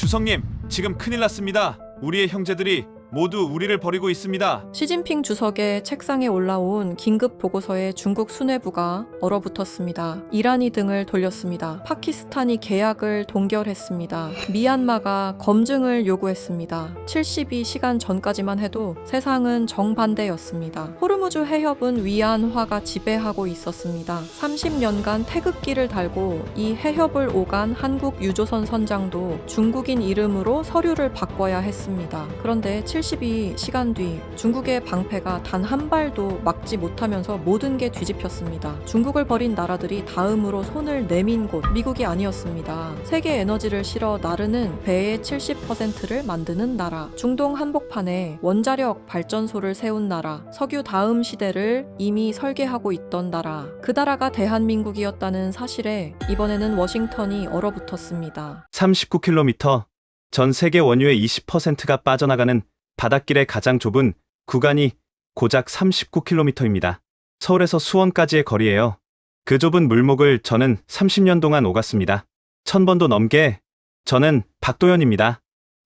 주성님, 지금 큰일 났습니다. 우리의 형제들이 모두 우리를 버리고 있습니다. 시진핑 주석의 책상에 올라온 긴급 보고서에 중국 수뇌부가 얼어붙었습니다. 이란이 등을 돌렸습니다. 파키스탄이 계약을 동결했습니다. 미얀마가 검증을 요구했습니다. 72시간 전까지만 해도 세상은 정반대였습니다. 호르무즈 해협은 위안화가 지배하고 있었습니다. 30년간 태극기를 달고 이 해협을 오간 한국 유조선 선장도 중국인 이름으로 서류를 바꿔야 했습니다. 그런데 72시간 뒤 중국의 방패가 단 한 발도 막지 못하면서 모든 게 뒤집혔습니다. 중국을 버린 나라들이 다음으로 손을 내민 곳 미국이 아니었습니다. 세계 에너지를 실어 나르는 배의 70%를 만드는 나라, 중동 한복판에 원자력 발전소를 세운 나라, 석유 다음 시대를 이미 설계하고 있던 나라, 그 나라가 대한민국이었다는 사실에 이번에는 워싱턴이 얼어붙었습니다. 39km, 전 세계 원유의 20%가 빠져나가는 바닷길의 가장 좁은 구간이 고작 39km입니다. 서울에서 수원까지의 거리예요. 그 좁은 물목을 저는 30년 동안 오갔습니다. 1000번도 넘게. 저는 박도현입니다.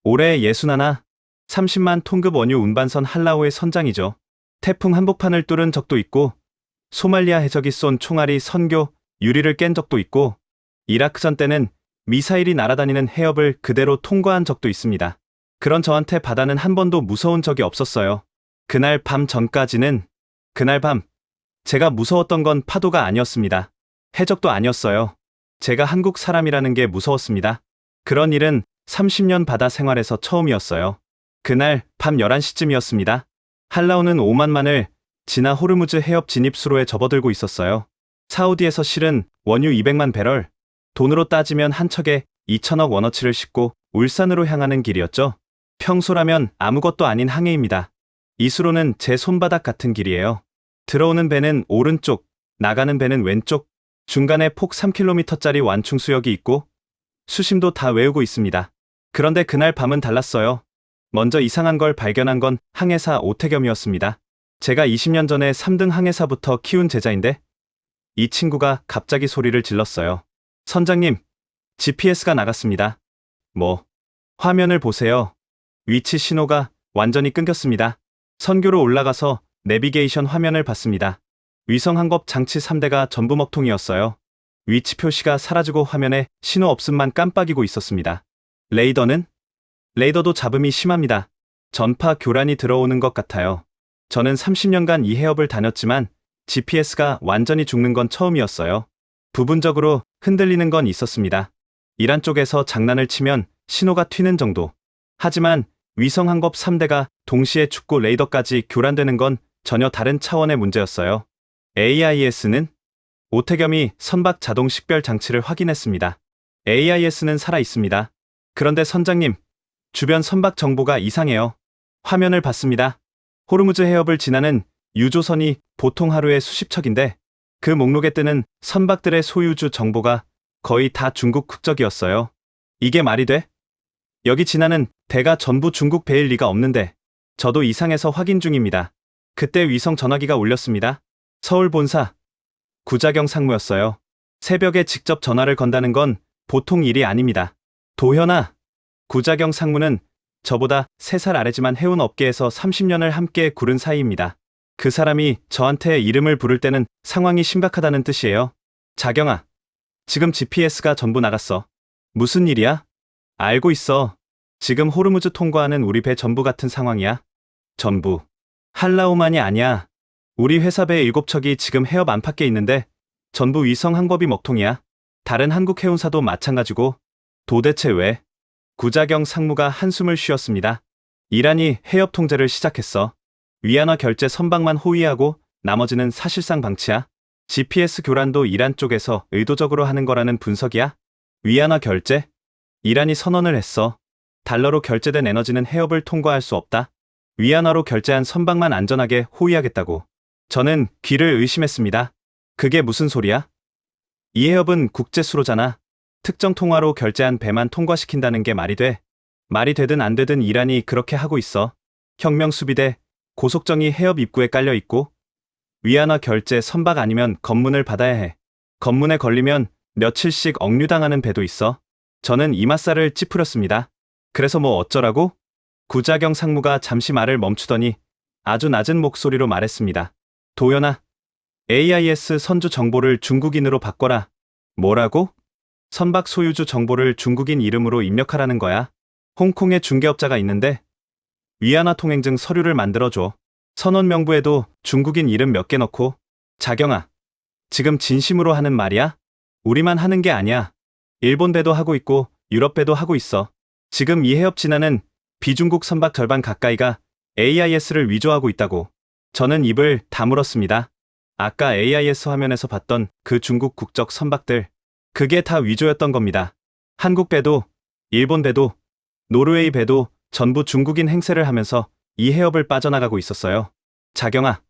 올해 61, 30만 톤급 원유 운반선 한라호의 선장이죠. 태풍 한복판을 뚫은 적도 있고, 소말리아 해적이 쏜 총알이 선교 유리를 깬 적도 있고, 이라크전 때는 미사일이 날아다니는 해협을 그대로 통과한 적도 있습니다. 그런 저한테 바다는 한 번도 무서운 적이 없었어요. 그날 밤 전까지는, 그날 밤 제가 무서웠던 건 파도가 아니었습니다. 해적도 아니었어요. 제가 한국 사람이라는 게 무서웠습니다. 그런 일은 30년 바다 생활에서 처음이었어요. 그날 밤 11시쯤이었습니다. 한라호는 오만만을 지나 호르무즈 해협 진입수로에 접어들고 있었어요. 사우디에서 실은 원유 200만 배럴, 돈으로 따지면 한 척에 2천억 원어치를 싣고 울산으로 향하는 길이었죠. 평소라면 아무것도 아닌 항해입니다. 이 수로는 제 손바닥 같은 길이에요. 들어오는 배는 오른쪽, 나가는 배는 왼쪽, 중간에 폭 3km짜리 완충수역이 있고 수심도 다 외우고 있습니다. 그런데 그날 밤은 달랐어요. 먼저 이상한 걸 발견한 건 항해사 오태겸이었습니다. 제가 20년 전에 3등 항해사부터 키운 제자인데 이 친구가 갑자기 소리를 질렀어요. 선장님, GPS가 나갔습니다. 뭐? 화면을 보세요. 위치 신호가 완전히 끊겼습니다. 선교로 올라가서 내비게이션 화면을 봤습니다. 위성 항법 장치 3대가 전부 먹통이었어요. 위치 표시가 사라지고 화면에 신호 없음만 깜빡이고 있었습니다. 레이더는? 레이더도 잡음이 심합니다. 전파 교란이 들어오는 것 같아요. 저는 30년간 이 해협을 다녔지만 GPS가 완전히 죽는 건 처음이었어요. 부분적으로 흔들리는 건 있었습니다. 이란 쪽에서 장난을 치면 신호가 튀는 정도. 하지만 위성 항법 3대가 동시에 죽고 레이더까지 교란되는 건 전혀 다른 차원의 문제였어요. AIS는? 오태겸이 선박 자동 식별 장치를 확인했습니다. AIS는 살아 있습니다. 그런데 선장님, 주변 선박 정보가 이상해요. 화면을 봤습니다. 호르무즈 해협을 지나는 유조선이 보통 하루에 수십 척인데 그 목록에 뜨는 선박들의 소유주 정보가 거의 다 중국 국적이었어요. 이게 말이 돼? 여기 지나는 배가 전부 중국 배일 리가 없는데 저도 이상해서 확인 중입니다. 그때 위성 전화기가 울렸습니다. 서울 본사 구자경 상무였어요. 새벽에 직접 전화를 건다는 건 보통 일이 아닙니다. 도현아, 구자경 상무는 저보다 3살 아래지만 해운 업계에서 30년을 함께 구른 사이입니다. 그 사람이 저한테 이름을 부를 때는 상황이 심각하다는 뜻이에요. 자경아, 지금 GPS가 전부 나갔어. 무슨 일이야? 알고 있어. 지금 호르무즈 통과하는 우리 배 전부 같은 상황이야. 전부. 한라호만이 아니야. 우리 회사 배 7척이 지금 해협 안팎에 있는데 전부 위성 항법이 먹통이야. 다른 한국 해운사도 마찬가지고. 도대체 왜? 구자경 상무가 한숨을 쉬었습니다. 이란이 해협 통제를 시작했어. 위안화 결제 선박만 호위하고 나머지는 사실상 방치야. GPS 교란도 이란 쪽에서 의도적으로 하는 거라는 분석이야. 위안화 결제? 이란이 선언을 했어. 달러로 결제된 에너지는 해협을 통과할 수 없다. 위안화로 결제한 선박만 안전하게 호위하겠다고. 저는 귀를 의심했습니다. 그게 무슨 소리야? 이 해협은 국제수로잖아. 특정 통화로 결제한 배만 통과시킨다는 게 말이 돼. 말이 되든 안 되든 이란이 그렇게 하고 있어. 혁명수비대, 고속정이 해협 입구에 깔려 있고 위안화 결제 선박 아니면 검문을 받아야 해. 검문에 걸리면 며칠씩 억류당하는 배도 있어. 저는 이맛살을 찌푸렸습니다. 그래서 뭐 어쩌라고? 구자경 상무가 잠시 말을 멈추더니 아주 낮은 목소리로 말했습니다. 도연아, AIS 선주 정보를 중국인으로 바꿔라. 뭐라고? 선박 소유주 정보를 중국인 이름으로 입력하라는 거야. 홍콩에 중개업자가 있는데 위안화 통행증 서류를 만들어줘. 선원 명부에도 중국인 이름 몇 개 넣고. 자경아, 지금 진심으로 하는 말이야? 우리만 하는 게 아니야. 일본 배도 하고 있고 유럽 배도 하고 있어. 지금 이 해협 진화는 비중국 선박 절반 가까이가 AIS를 위조하고 있다고. 저는 입을 다물었습니다. 아까 AIS 화면에서 봤던 그 중국 국적 선박들, 그게 다 위조였던 겁니다. 한국 배도, 일본 배도, 노르웨이 배도 전부 중국인 행세를 하면서 이 해협을 빠져나가고 있었어요. 자경아,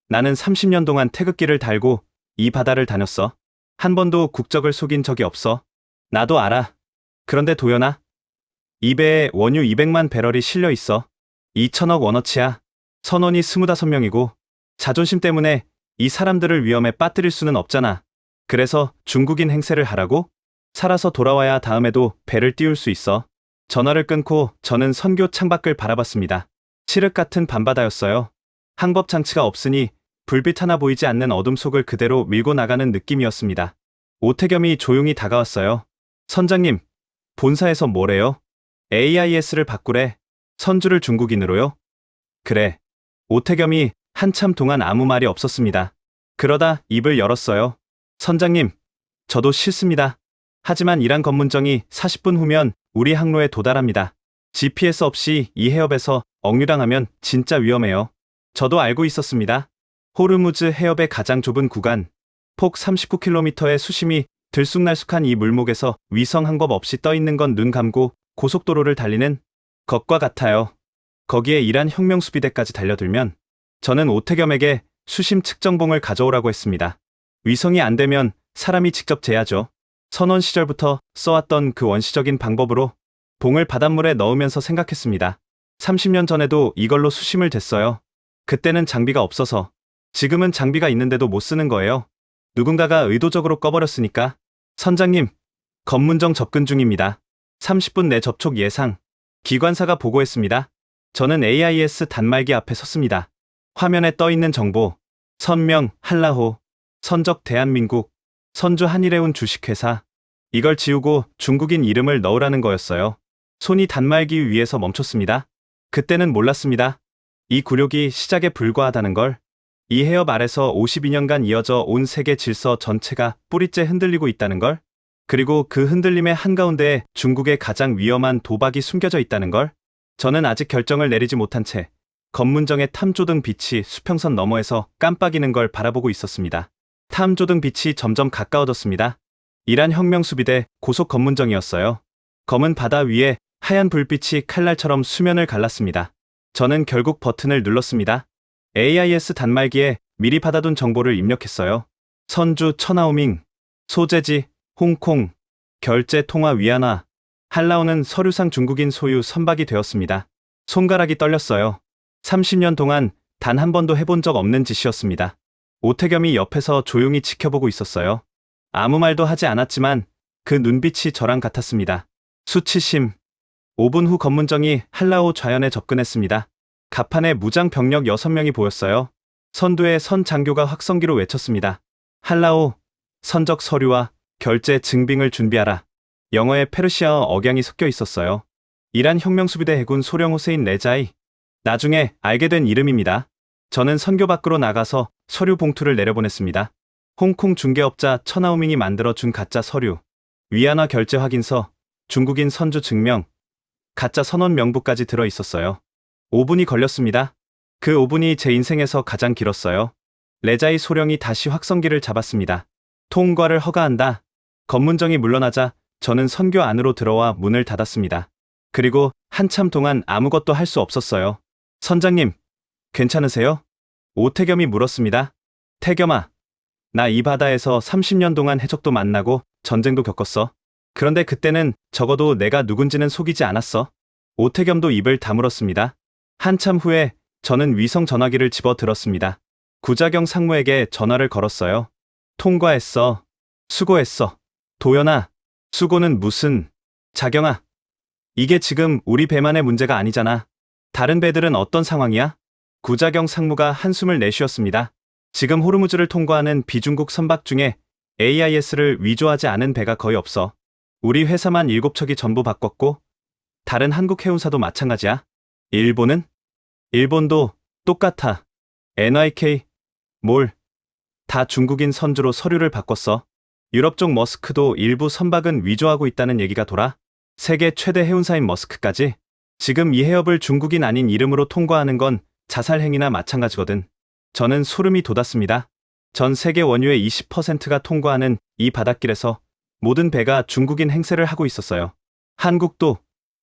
나는 30년 동안 태극기를 달고 이 바다를 다녔어. 한 번도 국적을 속인 적이 없어. 나도 알아. 그런데 도연아, 이 배에 원유 200만 배럴이 실려 있어. 2천억 원어치야. 선원이 25명이고 자존심 때문에 이 사람들을 위험에 빠뜨릴 수는 없잖아. 그래서 중국인 행세를 하라고? 살아서 돌아와야 다음에도 배를 띄울 수 있어. 전화를 끊고 저는 선교 창밖을 바라봤습니다. 칠흑 같은 밤바다였어요. 항법 장치가 없으니 불빛 하나 보이지 않는 어둠 속을 그대로 밀고 나가는 느낌이었습니다. 오태겸이 조용히 다가왔어요. 선장님, 본사에서 뭐래요? AIS를 바꾸래. 선주를 중국인으로요? 그래. 오태겸이 한참 동안 아무 말이 없었습니다. 그러다 입을 열었어요. 선장님, 저도 싫습니다. 하지만 이란 검문정이 40분 후면 우리 항로에 도달합니다. GPS 없이 이 해협에서 억류당하면 진짜 위험해요. 저도 알고 있었습니다. 호르무즈 해협의 가장 좁은 구간, 폭 39km의 수심이 들쑥날쑥한 이 물목에서 위성 항법 없이 떠있는 건 눈 감고 고속도로를 달리는 것과 같아요. 거기에 이란 혁명수비대까지 달려들면 저는 오태겸에게 수심 측정봉을 가져오라고 했습니다. 위성이 안 되면 사람이 직접 재야죠. 선원 시절부터 써왔던 그 원시적인 방법으로 봉을 바닷물에 넣으면서 생각했습니다. 30년 전에도 이걸로 수심을 쟀어요. 그때는 장비가 없어서. 지금은 장비가 있는데도 못 쓰는 거예요. 누군가가 의도적으로 꺼버렸으니까. 선장님, 검문정 접근 중입니다. 30분 내 접촉 예상. 기관사가 보고했습니다. 저는 AIS 단말기 앞에 섰습니다. 화면에 떠있는 정보, 선명, 한라호, 선적 대한민국, 선주 한일해운 주식회사. 이걸 지우고 중국인 이름을 넣으라는 거였어요. 손이 단말기 위에서 멈췄습니다. 그때는 몰랐습니다. 이 굴욕이 시작에 불과하다는 걸. 이 해협 아래서 52년간 이어져 온 세계 질서 전체가 뿌리째 흔들리고 있다는 걸. 그리고 그 흔들림의 한가운데에 중국의 가장 위험한 도박이 숨겨져 있다는 걸. 저는 아직 결정을 내리지 못한 채 검문정의 탐조등 빛이 수평선 너머에서 깜빡이는 걸 바라보고 있었습니다. 탐조등 빛이 점점 가까워졌습니다. 이란 혁명수비대 고속 검문정이었어요. 검은 바다 위에 하얀 불빛이 칼날처럼 수면을 갈랐습니다. 저는 결국 버튼을 눌렀습니다. AIS 단말기에 미리 받아둔 정보를 입력했어요. 선주 천하오밍, 소재지, 홍콩, 결제 통화 위안화, 한라오는 서류상 중국인 소유 선박이 되었습니다. 손가락이 떨렸어요. 30년 동안 단 한 번도 해본 적 없는 짓이었습니다. 오태겸이 옆에서 조용히 지켜보고 있었어요. 아무 말도 하지 않았지만 그 눈빛이 저랑 같았습니다. 수치심. 5분 후 검문정이 한라오 좌연에 접근했습니다. 갑판에 무장 병력 6명이 보였어요. 선두에 선 장교가 확성기로 외쳤습니다. 한라오, 선적 서류와 결제 증빙을 준비하라. 영어에 페르시아어 억양이 섞여 있었어요. 이란 혁명수비대 해군 소령 호세인 레자이. 나중에 알게 된 이름입니다. 저는 선교 밖으로 나가서 서류 봉투를 내려보냈습니다. 홍콩 중개업자 천하오밍이 만들어준 가짜 서류, 위안화 결제 확인서, 중국인 선주 증명, 가짜 선원 명부까지 들어 있었어요. 5분이 걸렸습니다. 그 5분이 제 인생에서 가장 길었어요. 레자이 소령이 다시 확성기를 잡았습니다. 통과를 허가한다. 검문정이 물러나자 저는 선교 안으로 들어와 문을 닫았습니다. 그리고 한참 동안 아무것도 할 수 없었어요. 선장님, 괜찮으세요? 오태겸이 물었습니다. 태겸아, 나 이 바다에서 30년 동안 해적도 만나고 전쟁도 겪었어. 그런데 그때는 적어도 내가 누군지는 속이지 않았어. 오태겸도 입을 다물었습니다. 한참 후에 저는 위성 전화기를 집어 들었습니다. 구자경 상무에게 전화를 걸었어요. 통과했어. 수고했어. 도연아, 수고는 무슨. 자경아, 이게 지금 우리 배만의 문제가 아니잖아. 다른 배들은 어떤 상황이야? 구자경 상무가 한숨을 내쉬었습니다. 지금 호르무즈를 통과하는 비중국 선박 중에 AIS를 위조하지 않은 배가 거의 없어. 우리 회사만 7척이 전부 바꿨고 다른 한국 해운사도 마찬가지야. 일본은? 일본도 똑같아. NYK, 몰, 다 중국인 선주로 서류를 바꿨어. 유럽 쪽 머스크도 일부 선박은 위조하고 있다는 얘기가 돌아. 세계 최대 해운사인 머스크까지. 지금 이 해협을 중국인 아닌 이름으로 통과하는 건 자살 행위나 마찬가지거든. 저는 소름이 돋았습니다. 전 세계 원유의 20%가 통과하는 이 바닷길에서 모든 배가 중국인 행세를 하고 있었어요. 한국도,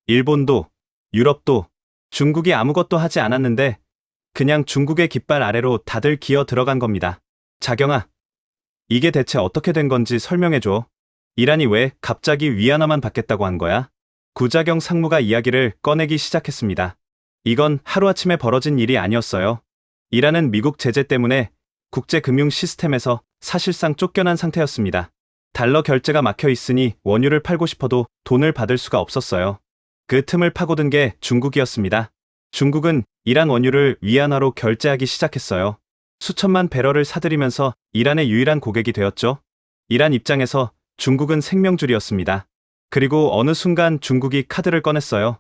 일본도, 유럽도 중국이 아무것도 하지 않았는데 그냥 중국의 깃발 아래로 다들 기어 들어간 겁니다. 자경아, 이게 대체 어떻게 된 건지 설명해줘. 이란이 왜 갑자기 위안화만 받겠다고 한 거야? 구자경 상무가 이야기를 꺼내기 시작했습니다. 이건 하루아침에 벌어진 일이 아니었어요. 이란은 미국 제재 때문에 국제금융 시스템에서 사실상 쫓겨난 상태였습니다. 달러 결제가 막혀 있으니 원유를 팔고 싶어도 돈을 받을 수가 없었어요. 그 틈을 파고든 게 중국이었습니다. 중국은 이란 원유를 위안화로 결제하기 시작했어요. 수천만 배럴을 사들이면서 이란의 유일한 고객이 되었죠. 이란 입장에서 중국은 생명줄이었습니다. 그리고 어느 순간 중국이 카드를 꺼냈어요.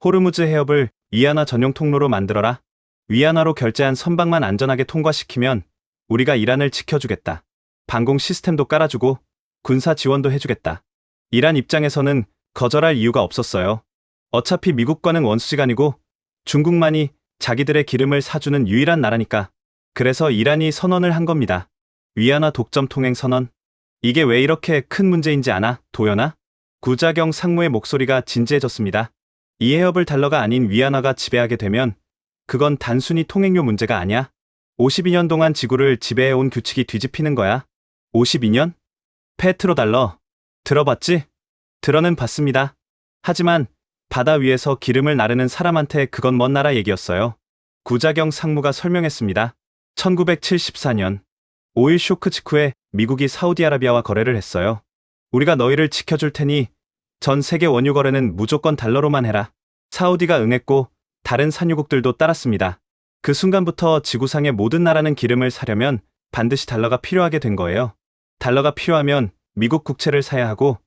호르무즈 해협을 위안화 전용 통로로 만들어라. 위안화로 결제한 선박만 안전하게 통과시키면 우리가 이란을 지켜주겠다. 방공 시스템도 깔아주고 군사 지원도 해주겠다. 이란 입장에서는 거절할 이유가 없었어요. 어차피 미국과는 원수지간이고 중국만이 자기들의 기름을 사주는 유일한 나라니까. 그래서 이란이 선언을 한 겁니다. 위안화 독점 통행 선언. 이게 왜 이렇게 큰 문제인지 아나, 도연아? 구자경 상무의 목소리가 진지해졌습니다. 이 해협을 달러가 아닌 위안화가 지배하게 되면 그건 단순히 통행료 문제가 아니야. 52년 동안 지구를 지배해온 규칙이 뒤집히는 거야. 52년? 페트로달러. 들어봤지? 들어는 봤습니다. 하지만 바다 위에서 기름을 나르는 사람한테 그건 먼 나라 얘기였어요. 구자경 상무가 설명했습니다. 1974년 오일 쇼크 직후에 미국이 사우디아라비아와 거래를 했어요. 우리가 너희를 지켜줄 테니 전 세계 원유 거래는 무조건 달러로만 해라. 사우디가 응했고 다른 산유국들도 따랐습니다. 그 순간부터 지구상의 모든 나라는 기름을 사려면 반드시 달러가 필요하게 된 거예요. 달러가 필요하면 미국 국채를 사야 하고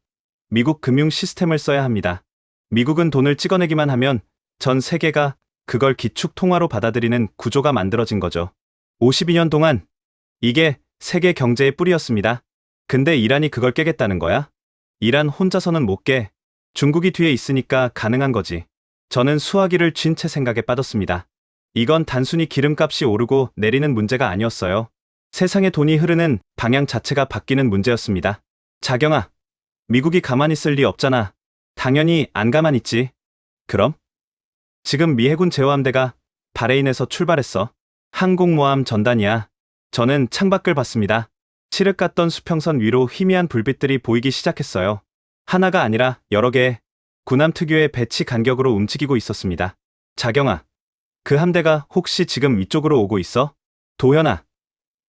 미국 금융 시스템을 써야 합니다. 미국은 돈을 찍어내기만 하면 전 세계가 그걸 기축 통화로 받아들이는 구조가 만들어진 거죠. 52년 동안 이게 세계 경제의 뿌리였습니다. 근데 이란이 그걸 깨겠다는 거야? 이란 혼자서는 못 깨. 중국이 뒤에 있으니까 가능한 거지. 저는 수화기를 쥔 채 생각에 빠졌습니다. 이건 단순히 기름값이 오르고 내리는 문제가 아니었어요. 세상의 돈이 흐르는 방향 자체가 바뀌는 문제였습니다. 자경아, 미국이 가만히 있을 리 없잖아. 당연히 안 가만히 있지. 그럼? 지금 미 해군 제어함대가 바레인에서 출발했어. 항공모함 전단이야. 저는 창밖을 봤습니다. 칠흑 같던 수평선 위로 희미한 불빛들이 보이기 시작했어요. 하나가 아니라 여러 개의 군함 특유의 배치 간격으로 움직이고 있었습니다. 자경아, 그 함대가 혹시 지금 이쪽으로 오고 있어? 도현아,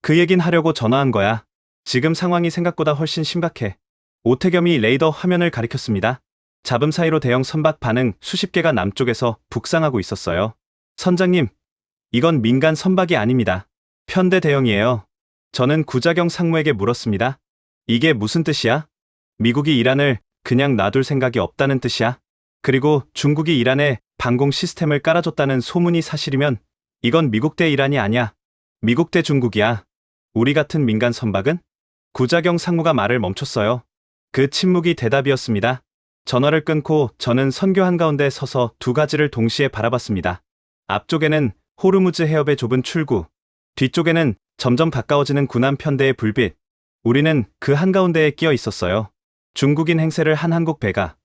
그 얘긴 하려고 전화한 거야. 지금 상황이 생각보다 훨씬 심각해. 오태겸이 레이더 화면을 가리켰습니다. 잡음 사이로 대형 선박 반응 수십 개가 남쪽에서 북상하고 있었어요. 선장님, 이건 민간 선박이 아닙니다. 편대 대형이에요. 저는 구자경 상무에게 물었습니다. 이게 무슨 뜻이야? 미국이 이란을 그냥 놔둘 생각이 없다는 뜻이야? 그리고 중국이 이란에 방공 시스템을 깔아줬다는 소문이 사실이면 이건 미국 대 이란이 아니야. 미국 대 중국이야. 우리 같은 민간 선박은? 구자경 상무가 말을 멈췄어요. 그 침묵이 대답이었습니다. 전화를 끊고 저는 선교 한가운데 서서 두 가지를 동시에 바라봤습니다. 앞쪽에는 호르무즈 해협의 좁은 출구, 뒤쪽에는 점점 가까워지는 군함 편대의 불빛. 우리는 그 한가운데에 끼어 있었어요. 중국인 행세를 한 한국 배가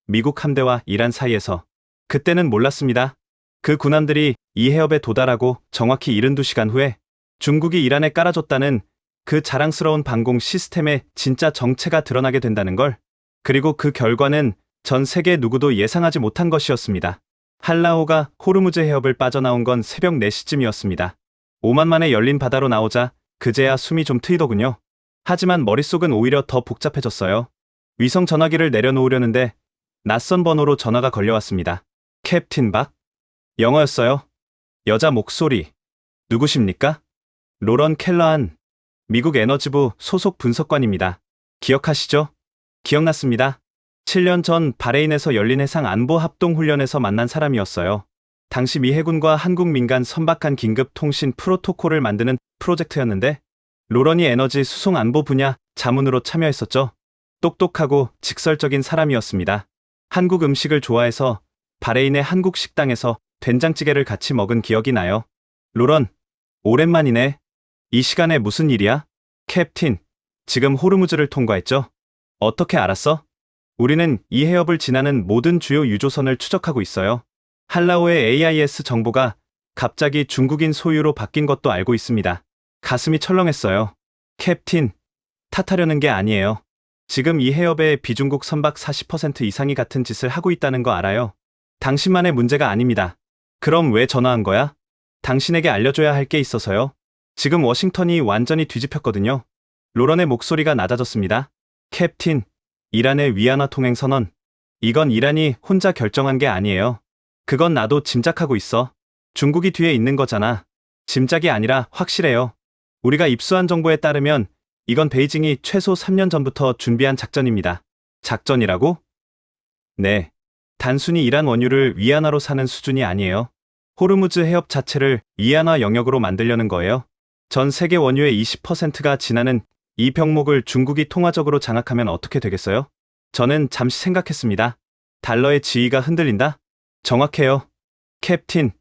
미국 함대와 이란 사이에서. 그때는 몰랐습니다. 그 군함들이 이 해협에 도달하고 정확히 72시간 후에 중국이 이란에 깔아줬다는 그 자랑스러운 방공 시스템의 진짜 정체가 드러나게 된다는 걸. 그리고 그 결과는 전 세계 누구도 예상하지 못한 것이었습니다. 한라호가 호르무즈 해협을 빠져나온 건 새벽 4시쯤이었습니다. 오만만에 열린 바다로 나오자 그제야 숨이 좀 트이더군요. 하지만 머릿속은 오히려 더 복잡해졌어요. 위성 전화기를 내려놓으려는데 낯선 번호로 전화가 걸려왔습니다. 캡틴 박? 영어였어요. 여자 목소리. 누구십니까? 로런 켈러한, 미국 에너지부 소속 분석관입니다. 기억하시죠? 기억났습니다. 7년 전 바레인에서 열린 해상 안보 합동 훈련에서 만난 사람이었어요. 당시 미 해군과 한국 민간 선박간 긴급 통신 프로토콜을 만드는 프로젝트였는데 로런이 에너지 수송 안보 분야 자문으로 참여했었죠. 똑똑하고 직설적인 사람이었습니다. 한국 음식을 좋아해서 바레인의 한국 식당에서 된장찌개를 같이 먹은 기억이 나요. 로런, 오랜만이네. 이 시간에 무슨 일이야? 캡틴, 지금 호르무즈를 통과했죠? 어떻게 알았어? 우리는 이 해협을 지나는 모든 주요 유조선을 추적하고 있어요. 한라오의 AIS 정보가 갑자기 중국인 소유로 바뀐 것도 알고 있습니다. 가슴이 철렁했어요. 캡틴, 탓하려는 게 아니에요. 지금 이 해협의 비중국 선박 40% 이상이 같은 짓을 하고 있다는 거 알아요. 당신만의 문제가 아닙니다. 그럼 왜 전화한 거야? 당신에게 알려줘야 할 게 있어서요. 지금 워싱턴이 완전히 뒤집혔거든요. 로런의 목소리가 낮아졌습니다. 캡틴, 이란의 위안화 통행 선언. 이건 이란이 혼자 결정한 게 아니에요. 그건 나도 짐작하고 있어. 중국이 뒤에 있는 거잖아. 짐작이 아니라 확실해요. 우리가 입수한 정보에 따르면 이건 베이징이 최소 3년 전부터 준비한 작전입니다. 작전이라고? 네. 단순히 이란 원유를 위안화로 사는 수준이 아니에요. 호르무즈 해협 자체를 위안화 영역으로 만들려는 거예요. 전 세계 원유의 20%가 지나는 이 병목을 중국이 통화적으로 장악하면 어떻게 되겠어요? 저는 잠시 생각했습니다. 달러의 지위가 흔들린다? 정확해요. 캡틴,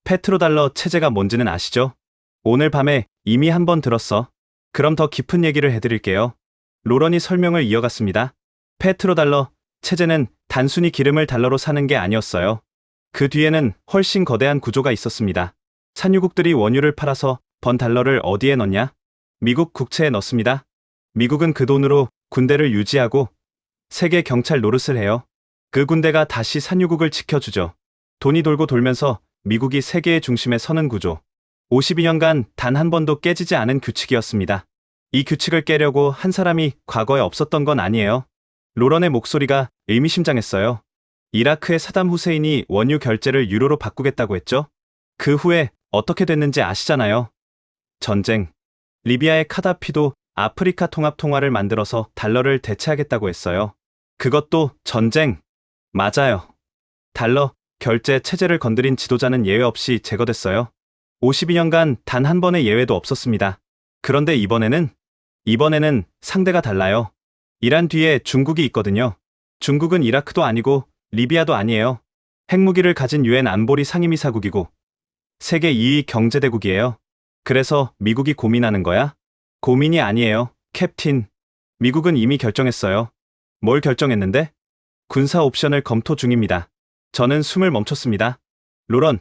페트로달러 체제가 뭔지는 아시죠? 오늘 밤에 이미 한번 들었어. 그럼 더 깊은 얘기를 해드릴게요. 로런이 설명을 이어갔습니다. 페트로달러 체제는 단순히 기름을 달러로 사는 게 아니었어요. 그 뒤에는 훨씬 거대한 구조가 있었습니다. 산유국들이 원유를 팔아서 번 달러를 어디에 넣냐? 미국 국채에 넣습니다. 미국은 그 돈으로 군대를 유지하고 세계 경찰 노릇을 해요. 그 군대가 다시 산유국을 지켜주죠. 돈이 돌고 돌면서 미국이 세계의 중심에 서는 구조. 52년간 단 한 번도 깨지지 않은 규칙이었습니다. 이 규칙을 깨려고 한 사람이 과거에 없었던 건 아니에요. 로런의 목소리가 의미심장했어요. 이라크의 사담 후세인이 원유 결제를 유로로 바꾸겠다고 했죠? 그 후에 어떻게 됐는지 아시잖아요. 전쟁. 리비아의 카다피도 아프리카 통합 통화를 만들어서 달러를 대체하겠다고 했어요. 그것도 전쟁. 맞아요. 달러 결제 체제를 건드린 지도자는 예외 없이 제거됐어요. 52년간 단 한 번의 예외도 없었습니다. 그런데 이번에는 상대가 달라요. 이란 뒤에 중국이 있거든요. 중국은 이라크도 아니고 리비아도 아니에요. 핵무기를 가진 유엔 안보리 상임이사국이고 세계 2위 경제대국이에요. 그래서 미국이 고민하는 거야? 고민이 아니에요, 캡틴. 미국은 이미 결정했어요. 뭘 결정했는데? 군사 옵션을 검토 중입니다. 저는 숨을 멈췄습니다. 로런,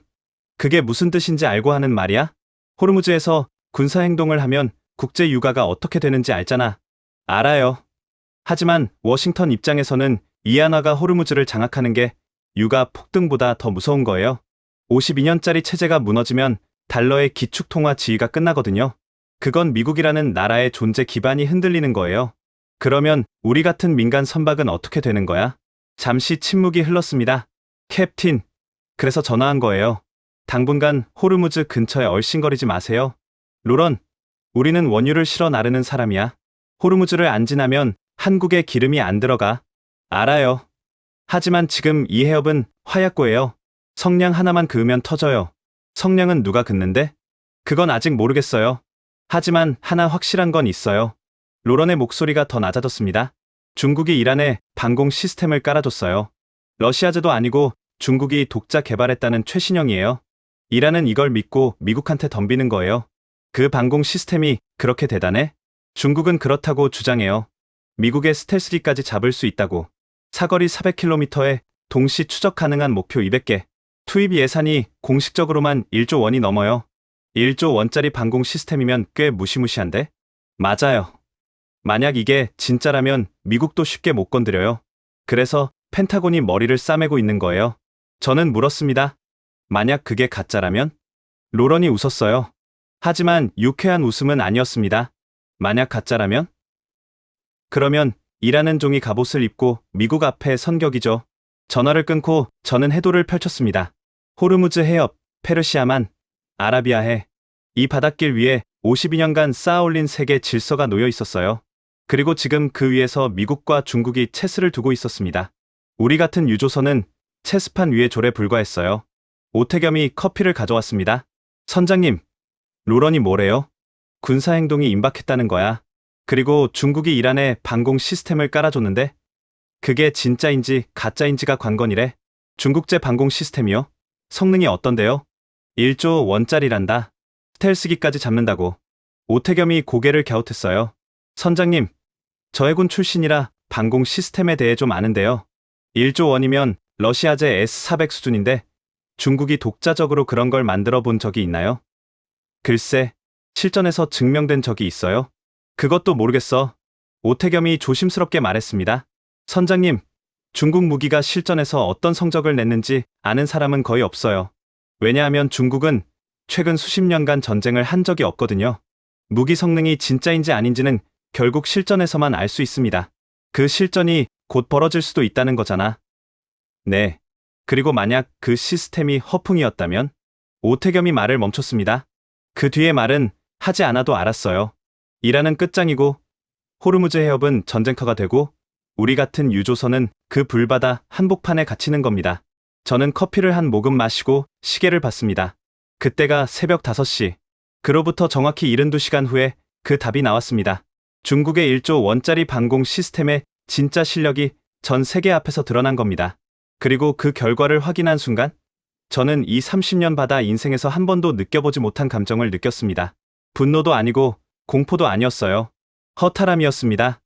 그게 무슨 뜻인지 알고 하는 말이야? 호르무즈에서 군사 행동을 하면 국제 유가가 어떻게 되는지 알잖아. 알아요. 하지만 워싱턴 입장에서는 위안화가 호르무즈를 장악하는 게 유가 폭등보다 더 무서운 거예요. 52년짜리 체제가 무너지면 달러의 기축통화 지위가 끝나거든요. 그건 미국이라는 나라의 존재 기반이 흔들리는 거예요. 그러면 우리 같은 민간 선박은 어떻게 되는 거야? 잠시 침묵이 흘렀습니다. 캡틴, 그래서 전화한 거예요. 당분간 호르무즈 근처에 얼씬거리지 마세요. 로런, 우리는 원유를 실어 나르는 사람이야. 호르무즈를 안 지나면 한국에 기름이 안 들어가. 알아요. 하지만 지금 이 해협은 화약고예요. 성냥 하나만 그으면 터져요. 성냥은 누가 긋는데? 그건 아직 모르겠어요. 하지만 하나 확실한 건 있어요. 로런의 목소리가 더 낮아졌습니다. 중국이 이란에 방공 시스템을 깔아줬어요. 러시아제도 아니고 중국이 독자 개발했다는 최신형이에요. 이란은 이걸 믿고 미국한테 덤비는 거예요. 그 방공 시스템이 그렇게 대단해? 중국은 그렇다고 주장해요. 미국의 스텔스기까지 잡을 수 있다고. 사거리 400km에 동시 추적 가능한 목표 200개. 투입 예산이 공식적으로만 1조 원이 넘어요. 1조 원짜리 방공 시스템이면 꽤 무시무시한데? 맞아요. 만약 이게 진짜라면 미국도 쉽게 못 건드려요. 그래서 펜타곤이 머리를 싸매고 있는 거예요. 저는 물었습니다. 만약 그게 가짜라면? 로런이 웃었어요. 하지만 유쾌한 웃음은 아니었습니다. 만약 가짜라면? 그러면 이라는 종이 갑옷을 입고 미국 앞에 선격이죠. 전화를 끊고 저는 해도를 펼쳤습니다. 호르무즈 해협, 페르시아만, 아라비아해. 이 바닷길 위에 52년간 쌓아올린 세계 질서가 놓여 있었어요. 그리고 지금 그 위에서 미국과 중국이 체스를 두고 있었습니다. 우리 같은 유조선은 체스판 위에 졸에 불과했어요. 오태겸이 커피를 가져왔습니다. 선장님, 로런이 뭐래요? 군사행동이 임박했다는 거야. 그리고 중국이 이란에 방공 시스템을 깔아줬는데 그게 진짜인지 가짜인지가 관건이래. 중국제 방공 시스템이요? 성능이 어떤데요? 1조 원짜리란다. 스텔스기까지 잡는다고. 오태겸이 고개를 갸웃했어요. 선장님, 저 해군 출신이라 방공 시스템에 대해 좀 아는데요. 1조 원이면 러시아제 S-400 수준인데 중국이 독자적으로 그런 걸 만들어 본 적이 있나요? 글쎄, 실전에서 증명된 적이 있어요? 그것도 모르겠어. 오태겸이 조심스럽게 말했습니다. 선장님, 중국 무기가 실전에서 어떤 성적을 냈는지 아는 사람은 거의 없어요. 왜냐하면 중국은 최근 수십 년간 전쟁을 한 적이 없거든요. 무기 성능이 진짜인지 아닌지는 결국 실전에서만 알 수 있습니다. 그 실전이 곧 벌어질 수도 있다는 거잖아. 네. 그리고 만약 그 시스템이 허풍이었다면? 오태겸이 말을 멈췄습니다. 그 뒤의 말은 하지 않아도 알았어요. 이란은 끝장이고 호르무즈 해협은 전쟁터가 되고 우리 같은 유조선은 그 불바다 한복판에 갇히는 겁니다. 저는 커피를 한 모금 마시고 시계를 봤습니다. 그때가 새벽 5시. 그로부터 정확히 72시간 후에 그 답이 나왔습니다. 중국의 1조 원짜리 방공 시스템의 진짜 실력이 전 세계 앞에서 드러난 겁니다. 그리고 그 결과를 확인한 순간 저는 이 30년 바다 인생에서 한 번도 느껴보지 못한 감정을 느꼈습니다. 분노도 아니고 공포도 아니었어요. 허탈함이었습니다.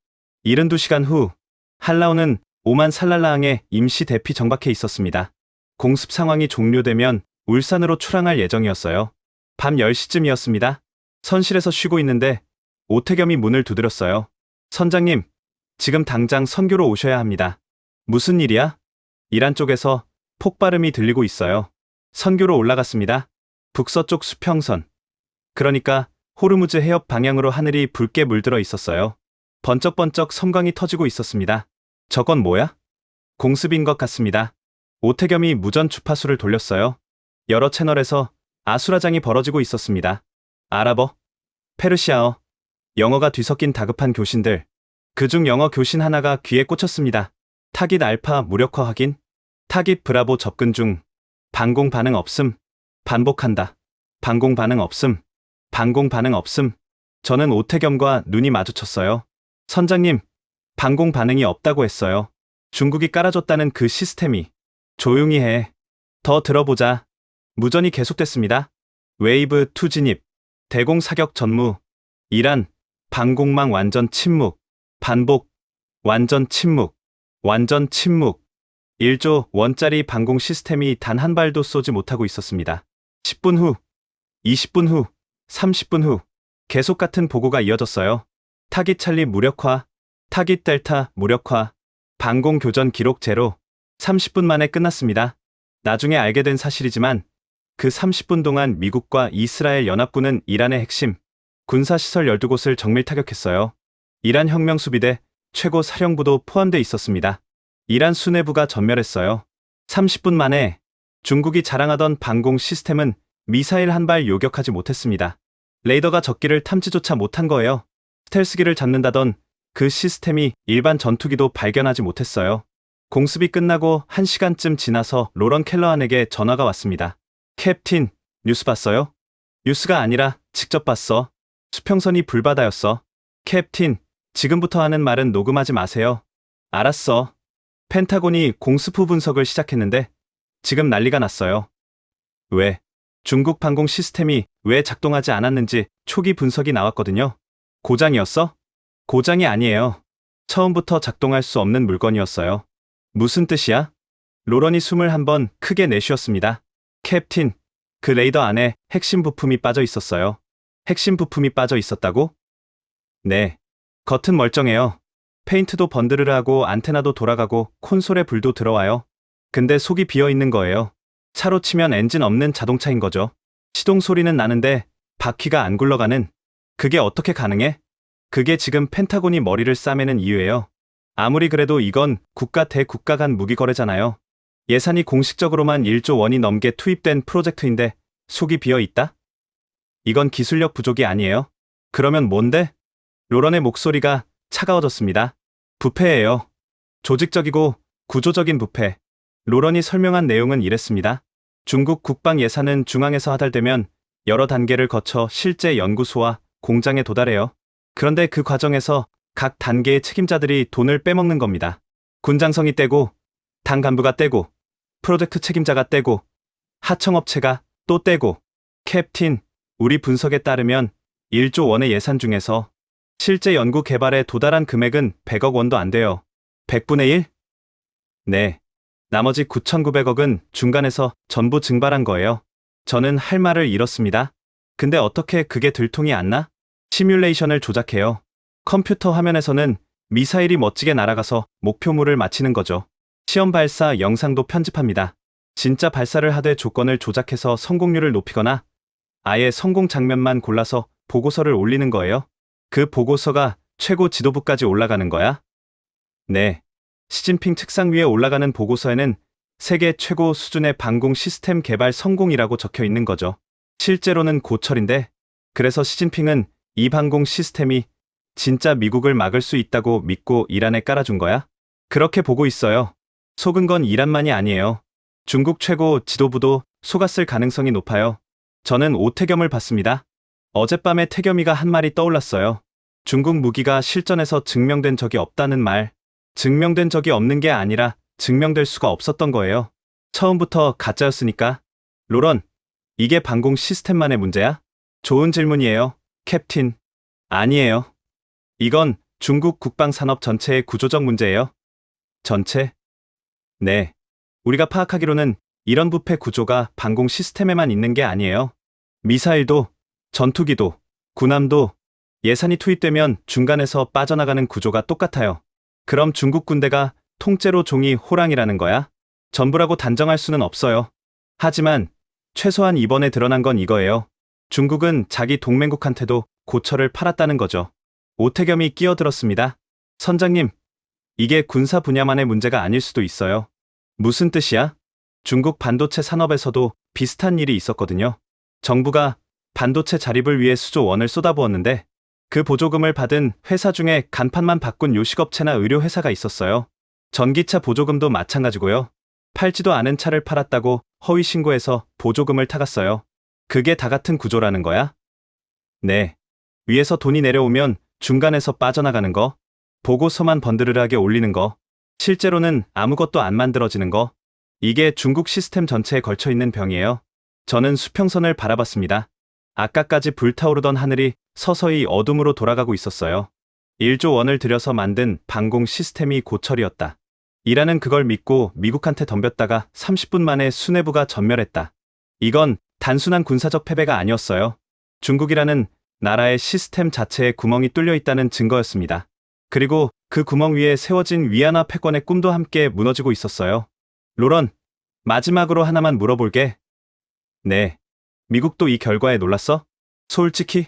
72시간 후 한라운은 오만 살랄라항에 임시 대피 정박해 있었습니다. 공습 상황이 종료되면 울산으로 출항할 예정이었어요. 밤 10시쯤이었습니다. 선실에서 쉬고 있는데 오태겸이 문을 두드렸어요. 선장님, 지금 당장 선교로 오셔야 합니다. 무슨 일이야? 이란 쪽에서 폭발음이 들리고 있어요. 선교로 올라갔습니다. 북서쪽 수평선. 그러니까 호르무즈 해협 방향으로 하늘이 붉게 물들어 있었어요. 번쩍번쩍 섬광이 터지고 있었습니다. 저건 뭐야? 공습인 것 같습니다. 오태겸이 무전 주파수를 돌렸어요. 여러 채널에서 아수라장이 벌어지고 있었습니다. 아랍어, 페르시아어, 영어가 뒤섞인 다급한 교신들. 그중 영어 교신 하나가 귀에 꽂혔습니다. 타깃 알파 무력화 확인. 타깃 브라보 접근 중. 방공 반응 없음. 반복한다. 방공 반응 없음. 방공 반응 없음. 저는 오태겸과 눈이 마주쳤어요. 선장님, 방공 반응이 없다고 했어요. 중국이 깔아줬다는 그 시스템이. 조용히 해. 더 들어보자. 무전이 계속됐습니다. 웨이브 2 진입. 대공 사격 전무. 이란. 방공망 완전 침묵. 반복. 완전 침묵. 완전 침묵. 1조 원짜리 방공 시스템이 단 한 발도 쏘지 못하고 있었습니다. 10분 후. 20분 후. 30분 후. 계속 같은 보고가 이어졌어요. 타깃 찰리 무력화. 타깃 델타 무력화. 방공 교전 기록 제로. 30분 만에 끝났습니다. 나중에 알게 된 사실이지만 그 30분 동안 미국과 이스라엘 연합군은 이란의 핵심 군사시설 12곳을 정밀 타격했어요. 이란 혁명수비대 최고 사령부도 포함돼 있었습니다. 이란 수뇌부가 전멸했어요. 30분 만에 중국이 자랑하던 방공 시스템은 미사일 한 발 요격하지 못했습니다. 레이더가 적기를 탐지조차 못한 거예요. 스텔스기를 잡는다던 그 시스템이 일반 전투기도 발견하지 못했어요. 공습이 끝나고 1시간쯤 지나서 로런 켈러한에게 전화가 왔습니다. 캡틴, 뉴스 봤어요? 뉴스가 아니라 직접 봤어. 수평선이 불바다였어. 캡틴, 지금부터 하는 말은 녹음하지 마세요. 알았어. 펜타곤이 공습 후 분석을 시작했는데 지금 난리가 났어요. 왜? 중국 방공 시스템이 왜 작동하지 않았는지 초기 분석이 나왔거든요. 고장이었어? 고장이 아니에요. 처음부터 작동할 수 없는 물건이었어요. 무슨 뜻이야? 로런이 숨을 한번 크게 내쉬었습니다. 캡틴, 그 레이더 안에 핵심 부품이 빠져 있었어요. 핵심 부품이 빠져 있었다고? 네. 겉은 멀쩡해요. 페인트도 번드르르하고 안테나도 돌아가고 콘솔에 불도 들어와요. 근데 속이 비어 있는 거예요. 차로 치면 엔진 없는 자동차인 거죠. 시동 소리는 나는데 바퀴가 안 굴러가는. 그게 어떻게 가능해? 그게 지금 펜타곤이 머리를 싸매는 이유예요. 아무리 그래도 이건 국가 대 국가 간 무기 거래잖아요. 예산이 공식적으로만 1조 원이 넘게 투입된 프로젝트인데 속이 비어 있다? 이건 기술력 부족이 아니에요. 그러면 뭔데? 로런의 목소리가 차가워졌습니다. 부패예요. 조직적이고 구조적인 부패. 로런이 설명한 내용은 이랬습니다. 중국 국방 예산은 중앙에서 하달되면 여러 단계를 거쳐 실제 연구소와 공장에 도달해요. 그런데 그 과정에서 각 단계의 책임자들이 돈을 빼먹는 겁니다. 군장성이 떼고, 당 간부가 떼고, 프로젝트 책임자가 떼고, 하청업체가 또 떼고. 캡틴, 우리 분석에 따르면 1조 원의 예산 중에서 실제 연구 개발에 도달한 금액은 100억 원도 안 돼요. 100분의 1? 네. 나머지 9,900억은 중간에서 전부 증발한 거예요. 저는 할 말을 잃었습니다. 근데 어떻게 그게 들통이 안 나? 시뮬레이션을 조작해요. 컴퓨터 화면에서는 미사일이 멋지게 날아가서 목표물을 맞히는 거죠. 시험 발사 영상도 편집합니다. 진짜 발사를 하되 조건을 조작해서 성공률을 높이거나 아예 성공 장면만 골라서 보고서를 올리는 거예요. 그 보고서가 최고 지도부까지 올라가는 거야? 네. 시진핑 책상 위에 올라가는 보고서에는 세계 최고 수준의 방공 시스템 개발 성공이라고 적혀 있는 거죠. 실제로는 고철인데, 그래서 시진핑은 이 방공 시스템이 진짜 미국을 막을 수 있다고 믿고 이란에 깔아준 거야? 그렇게 보고 있어요. 속은 건 이란만이 아니에요. 중국 최고 지도부도 속았을 가능성이 높아요. 저는 오태겸을 봤습니다. 어젯밤에 태겸이가 한 말이 떠올랐어요. 중국 무기가 실전에서 증명된 적이 없다는 말. 증명된 적이 없는 게 아니라 증명될 수가 없었던 거예요. 처음부터 가짜였으니까. 로런, 이게 방공 시스템만의 문제야? 좋은 질문이에요, 캡틴. 아니에요. 이건 중국 국방산업 전체의 구조적 문제예요. 전체? 네. 우리가 파악하기로는 이런 부패 구조가 방공 시스템에만 있는 게 아니에요. 미사일도, 전투기도, 군함도 예산이 투입되면 중간에서 빠져나가는 구조가 똑같아요. 그럼 중국 군대가 통째로 종이 호랑이라는 거야? 전부라고 단정할 수는 없어요. 하지만 최소한 이번에 드러난 건 이거예요. 중국은 자기 동맹국한테도 고철을 팔았다는 거죠. 오태겸이 끼어들었습니다. 선장님, 이게 군사 분야만의 문제가 아닐 수도 있어요. 무슨 뜻이야? 중국 반도체 산업에서도 비슷한 일이 있었거든요. 정부가 반도체 자립을 위해 수조 원을 쏟아부었는데 그 보조금을 받은 회사 중에 간판만 바꾼 요식업체나 의료회사가 있었어요. 전기차 보조금도 마찬가지고요. 팔지도 않은 차를 팔았다고 허위 신고해서 보조금을 타갔어요. 그게 다 같은 구조라는 거야? 네. 위에서 돈이 내려오면 중간에서 빠져나가는 거, 보고서만 번드르르하게 올리는 거, 실제로는 아무것도 안 만들어지는 거, 이게 중국 시스템 전체에 걸쳐있는 병이에요. 저는 수평선을 바라봤습니다. 아까까지 불타오르던 하늘이 서서히 어둠으로 돌아가고 있었어요. 1조 원을 들여서 만든 방공 시스템이 고철이었다. 이란은 그걸 믿고 미국한테 덤볐다가 30분 만에 수뇌부가 전멸했다. 이건 단순한 군사적 패배가 아니었어요. 중국이라는 나라의 시스템 자체에 구멍이 뚫려 있다는 증거였습니다. 그리고 그 구멍 위에 세워진 위안화 패권의 꿈도 함께 무너지고 있었어요. 로런, 마지막으로 하나만 물어볼게. 네. 미국도 이 결과에 놀랐어? 솔직히?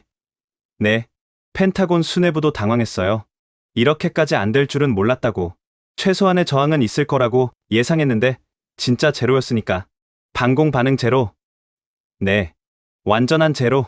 네. 펜타곤 수뇌부도 당황했어요. 이렇게까지 안 될 줄은 몰랐다고. 최소한의 저항은 있을 거라고 예상했는데 진짜 제로였으니까. 방공 반응 제로? 네. 완전한 제로.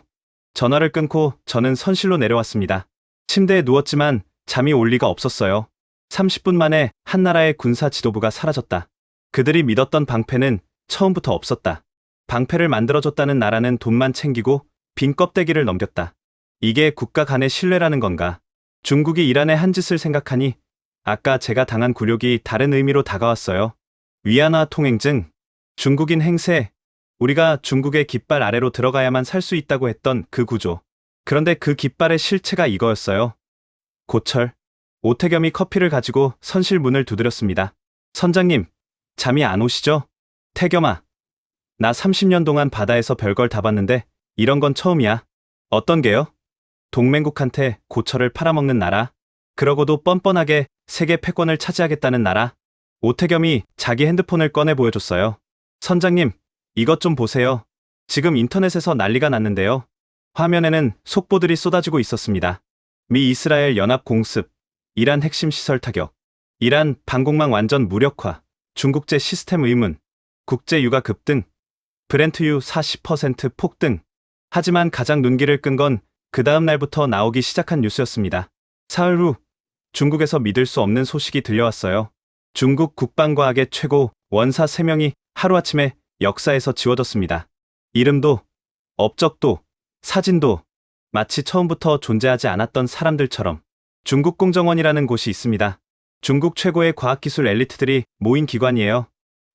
전화를 끊고 저는 선실로 내려왔습니다. 침대에 누웠지만 잠이 올 리가 없었어요. 30분 만에 한 나라의 군사 지도부가 사라졌다. 그들이 믿었던 방패는 처음부터 없었다. 방패를 만들어줬다는 나라는 돈만 챙기고 빈 껍데기를 넘겼다. 이게 국가 간의 신뢰라는 건가? 중국이 이란의 한 짓을 생각하니 아까 제가 당한 굴욕이 다른 의미로 다가왔어요. 위안화 통행증, 중국인 행세, 우리가 중국의 깃발 아래로 들어가야만 살 수 있다고 했던 그 구조. 그런데 그 깃발의 실체가 이거였어요. 고철. 오태겸이 커피를 가지고 선실 문을 두드렸습니다. 선장님, 잠이 안 오시죠? 태겸아. 나 30년 동안 바다에서 별걸 다 봤는데 이런 건 처음이야. 어떤 게요? 동맹국한테 고철을 팔아먹는 나라. 그러고도 뻔뻔하게 세계 패권을 차지하겠다는 나라. 오태겸이 자기 핸드폰을 꺼내 보여줬어요. 선장님, 이것 좀 보세요. 지금 인터넷에서 난리가 났는데요. 화면에는 속보들이 쏟아지고 있었습니다. 미 이스라엘 연합 공습, 이란 핵심 시설 타격, 이란 방공망 완전 무력화, 중국제 시스템 의문, 국제유가 급등, 브렌트유 40% 폭등. 하지만 가장 눈길을 끈 건 그 다음 날부터 나오기 시작한 뉴스였습니다. 사흘 후 중국에서 믿을 수 없는 소식이 들려왔어요. 중국 국방과학의 최고 원사 3명이 하루아침에 역사에서 지워졌습니다. 이름도, 업적도, 사진도 마치 처음부터 존재하지 않았던 사람들처럼. 중국 공정원이라는 곳이 있습니다. 중국 최고의 과학기술 엘리트들이 모인 기관이에요.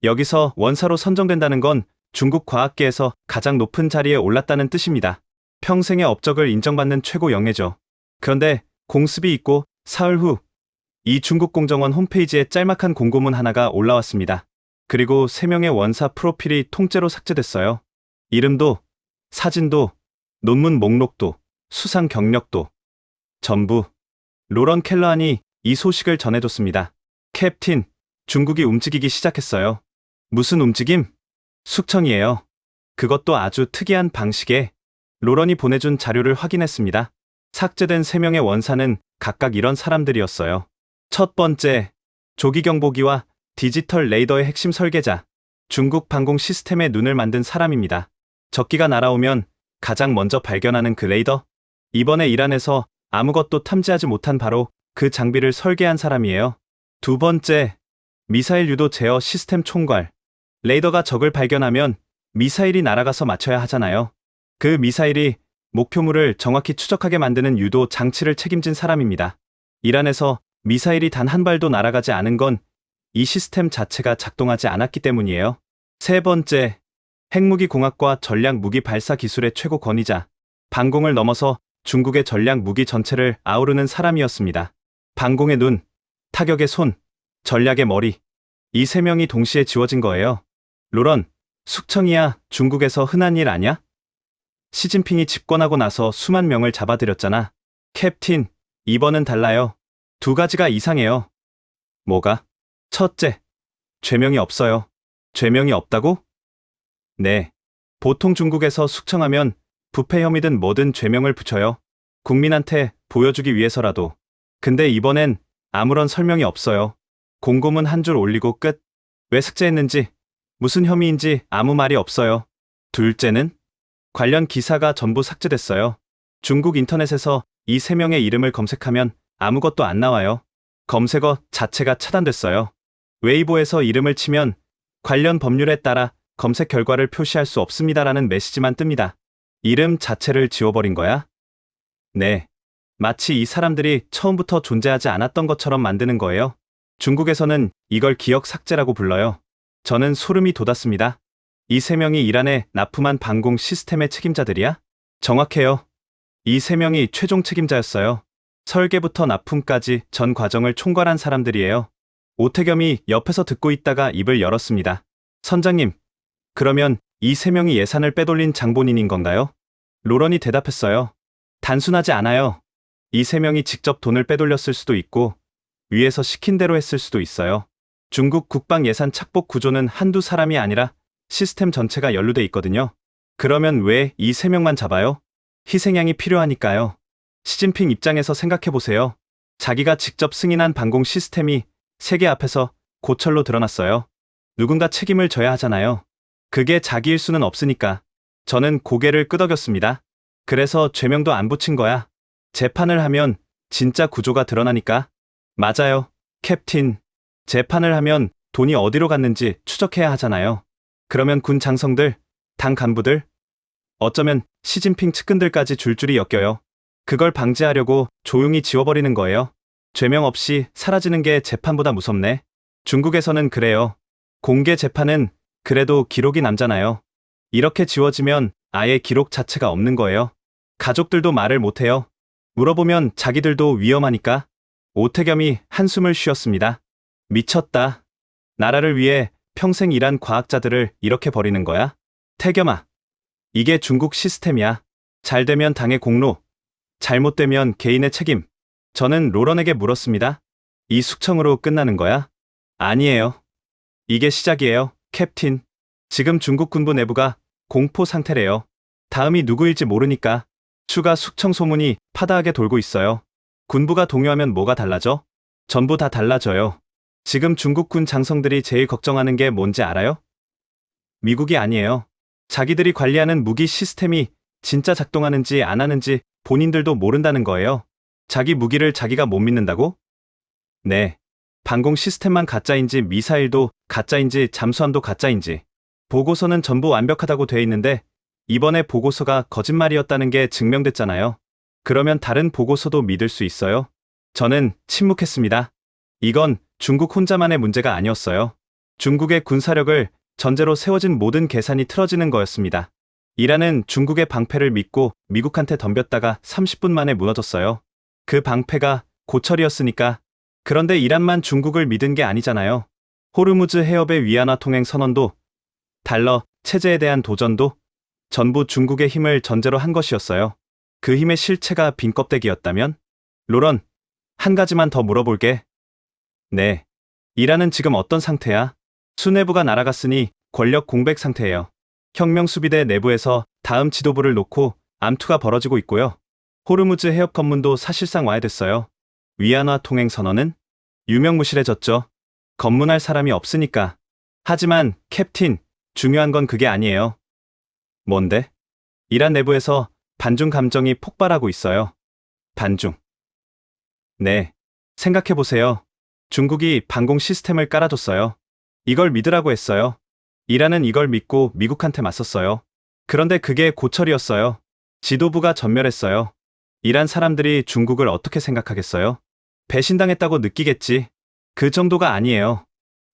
여기서 원사로 선정된다는 건 중국 과학계에서 가장 높은 자리에 올랐다는 뜻입니다. 평생의 업적을 인정받는 최고 영예죠. 그런데 공습이 있고 사흘 후 이 중국 공정원 홈페이지에 짤막한 공고문 하나가 올라왔습니다. 그리고 3명의 원사 프로필이 통째로 삭제됐어요. 이름도, 사진도, 논문 목록도, 수상 경력도 전부. 로런 켈러한이 이 소식을 전해줬습니다. 캡틴, 중국이 움직이기 시작했어요. 무슨 움직임? 숙청이에요. 그것도 아주 특이한 방식에. 로런이 보내준 자료를 확인했습니다. 삭제된 3명의 원사는 각각 이런 사람들이었어요. 첫 번째, 조기경보기와 디지털 레이더의 핵심 설계자, 중국 방공 시스템의 눈을 만든 사람입니다. 적기가 날아오면 가장 먼저 발견하는 그 레이더? 이번에 이란에서 아무것도 탐지하지 못한 바로 그 장비를 설계한 사람이에요. 두 번째, 미사일 유도 제어 시스템 총괄. 레이더가 적을 발견하면 미사일이 날아가서 맞춰야 하잖아요. 그 미사일이 목표물을 정확히 추적하게 만드는 유도 장치를 책임진 사람입니다. 이란에서 미사일이 단 한 발도 날아가지 않은 건 이 시스템 자체가 작동하지 않았기 때문이에요. 세 번째, 핵무기 공학과 전략 무기 발사 기술의 최고 권위자, 방공을 넘어서 중국의 전략 무기 전체를 아우르는 사람이었습니다. 방공의 눈, 타격의 손, 전략의 머리. 이 3명이 동시에 지워진 거예요. 로런, 숙청이야 중국에서 흔한 일 아냐? 시진핑이 집권하고 나서 수만 명을 잡아들였잖아. 캡틴, 이번은 달라요. 2가지가 이상해요. 뭐가? 첫째, 죄명이 없어요. 죄명이 없다고? 네. 보통 중국에서 숙청하면 부패 혐의든 뭐든 죄명을 붙여요. 국민한테 보여주기 위해서라도. 근데 이번엔 아무런 설명이 없어요. 공고문 한 줄 올리고 끝. 왜 삭제했는지, 무슨 혐의인지 아무 말이 없어요. 둘째는 관련 기사가 전부 삭제됐어요. 중국 인터넷에서 이 3명의 이름을 검색하면 아무것도 안 나와요. 검색어 자체가 차단됐어요. 웨이보에서 이름을 치면 관련 법률에 따라 검색 결과를 표시할 수 없습니다라는 메시지만 뜹니다. 이름 자체를 지워버린 거야? 네. 마치 이 사람들이 처음부터 존재하지 않았던 것처럼 만드는 거예요. 중국에서는 이걸 기억 삭제라고 불러요. 저는 소름이 돋았습니다. 이 3명이 이란에 납품한 방공 시스템의 책임자들이야? 정확해요. 이 3명이 최종 책임자였어요. 설계부터 납품까지 전 과정을 총괄한 사람들이에요. 오태겸이 옆에서 듣고 있다가 입을 열었습니다. 선장님, 그러면 이 3명이 예산을 빼돌린 장본인인 건가요? 로런이 대답했어요. 단순하지 않아요. 이 3명이 직접 돈을 빼돌렸을 수도 있고 위에서 시킨 대로 했을 수도 있어요. 중국 국방 예산 착복 구조는 한두 사람이 아니라 시스템 전체가 연루돼 있거든요. 그러면 왜 이 3명만 잡아요? 희생양이 필요하니까요. 시진핑 입장에서 생각해보세요. 자기가 직접 승인한 방공 시스템이 세계 앞에서 고철로 드러났어요. 누군가 책임을 져야 하잖아요. 그게 자기일 수는 없으니까. 저는 고개를 끄덕였습니다. 그래서 죄명도 안 붙인 거야. 재판을 하면 진짜 구조가 드러나니까. 맞아요, 캡틴. 재판을 하면 돈이 어디로 갔는지 추적해야 하잖아요. 그러면 군 장성들, 당 간부들, 어쩌면 시진핑 측근들까지 줄줄이 엮여요. 그걸 방지하려고 조용히 지워버리는 거예요. 죄명 없이 사라지는 게 재판보다 무섭네. 중국에서는 그래요. 공개 재판은 그래도 기록이 남잖아요. 이렇게 지워지면 아예 기록 자체가 없는 거예요. 가족들도 말을 못해요. 물어보면 자기들도 위험하니까. 오태겸이 한숨을 쉬었습니다. 미쳤다. 나라를 위해 평생 일한 과학자들을 이렇게 버리는 거야? 태겸아, 이게 중국 시스템이야. 잘 되면 당의 공로, 잘못되면 개인의 책임. 저는 로런에게 물었습니다. 이 숙청으로 끝나는 거야? 아니에요. 이게 시작이에요, 캡틴. 지금 중국 군부 내부가 공포 상태래요. 다음이 누구일지 모르니까 추가 숙청 소문이 파다하게 돌고 있어요. 군부가 동요하면 뭐가 달라져? 전부 다 달라져요. 지금 중국 군 장성들이 제일 걱정하는 게 뭔지 알아요? 미국이 아니에요. 자기들이 관리하는 무기 시스템이 진짜 작동하는지 안 하는지 본인들도 모른다는 거예요. 자기 무기를 자기가 못 믿는다고? 네. 방공 시스템만 가짜인지 미사일도 가짜인지 잠수함도 가짜인지 보고서는 전부 완벽하다고 돼 있는데 이번에 보고서가 거짓말이었다는 게 증명됐잖아요. 그러면 다른 보고서도 믿을 수 있어요? 저는 침묵했습니다. 이건 중국 혼자만의 문제가 아니었어요. 중국의 군사력을 전제로 세워진 모든 계산이 틀어지는 거였습니다. 이란은 중국의 방패를 믿고 미국한테 덤볐다가 30분 만에 무너졌어요. 그 방패가 고철이었으니까. 그런데 이란만 중국을 믿은 게 아니잖아요. 호르무즈 해협의 위안화 통행 선언도, 달러 체제에 대한 도전도 전부 중국의 힘을 전제로 한 것이었어요. 그 힘의 실체가 빈 껍데기였다면? 로런, 한 가지만 더 물어볼게. 네. 이란은 지금 어떤 상태야? 수뇌부가 날아갔으니 권력 공백 상태예요. 혁명수비대 내부에서 다음 지도부를 놓고 암투가 벌어지고 있고요. 호르무즈 해협 검문도 사실상 와야됐어요. 위안화 통행 선언은 유명무실해졌죠. 검문할 사람이 없으니까. 하지만 캡틴, 중요한 건 그게 아니에요. 뭔데? 이란 내부에서 반중 감정이 폭발하고 있어요. 반중. 네. 생각해보세요. 중국이 방공 시스템을 깔아줬어요. 이걸 믿으라고 했어요. 이란은 이걸 믿고 미국한테 맞섰어요. 그런데 그게 고철이었어요. 지도부가 전멸했어요. 이란 사람들이 중국을 어떻게 생각하겠어요? 배신당했다고 느끼겠지. 그 정도가 아니에요.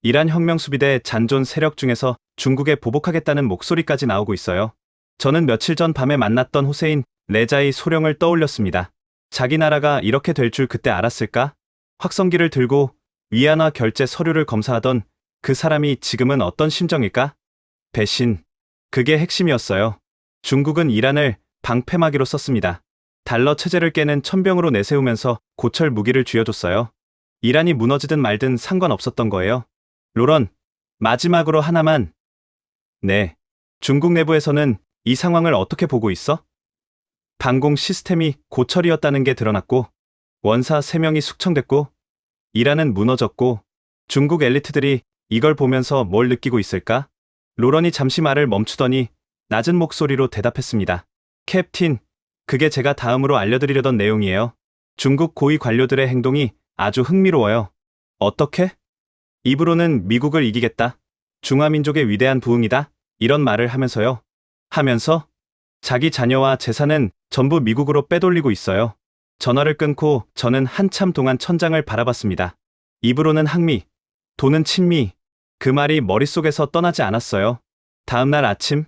이란 혁명수비대 잔존 세력 중에서 중국에 보복하겠다는 목소리까지 나오고 있어요. 저는 며칠 전 밤에 만났던 호세인 레자이 소령을 떠올렸습니다. 자기 나라가 이렇게 될 줄 그때 알았을까? 확성기를 들고 위안화 결제 서류를 검사하던 그 사람이 지금은 어떤 심정일까? 배신. 그게 핵심이었어요. 중국은 이란을 방패막이로 썼습니다. 달러 체제를 깨는 천병으로 내세우면서 고철 무기를 쥐어줬어요. 이란이 무너지든 말든 상관없었던 거예요. 로런, 마지막으로 하나만. 네. 중국 내부에서는 이 상황을 어떻게 보고 있어? 방공 시스템이 고철이었다는 게 드러났고, 원사 3명이 숙청됐고, 이란은 무너졌고, 중국 엘리트들이 이걸 보면서 뭘 느끼고 있을까? 로런이 잠시 말을 멈추더니 낮은 목소리로 대답했습니다. 캡틴, 그게 제가 다음으로 알려드리려던 내용이에요. 중국 고위 관료들의 행동이 아주 흥미로워요. 어떻게? 입으로는 미국을 이기겠다. 중화민족의 위대한 부흥이다. 이런 말을 하면서요. 하면서 자기 자녀와 재산은 전부 미국으로 빼돌리고 있어요. 전화를 끊고 저는 한참 동안 천장을 바라봤습니다. 입으로는 항미, 돈은 친미. 그 말이 머릿속에서 떠나지 않았어요. 다음날 아침,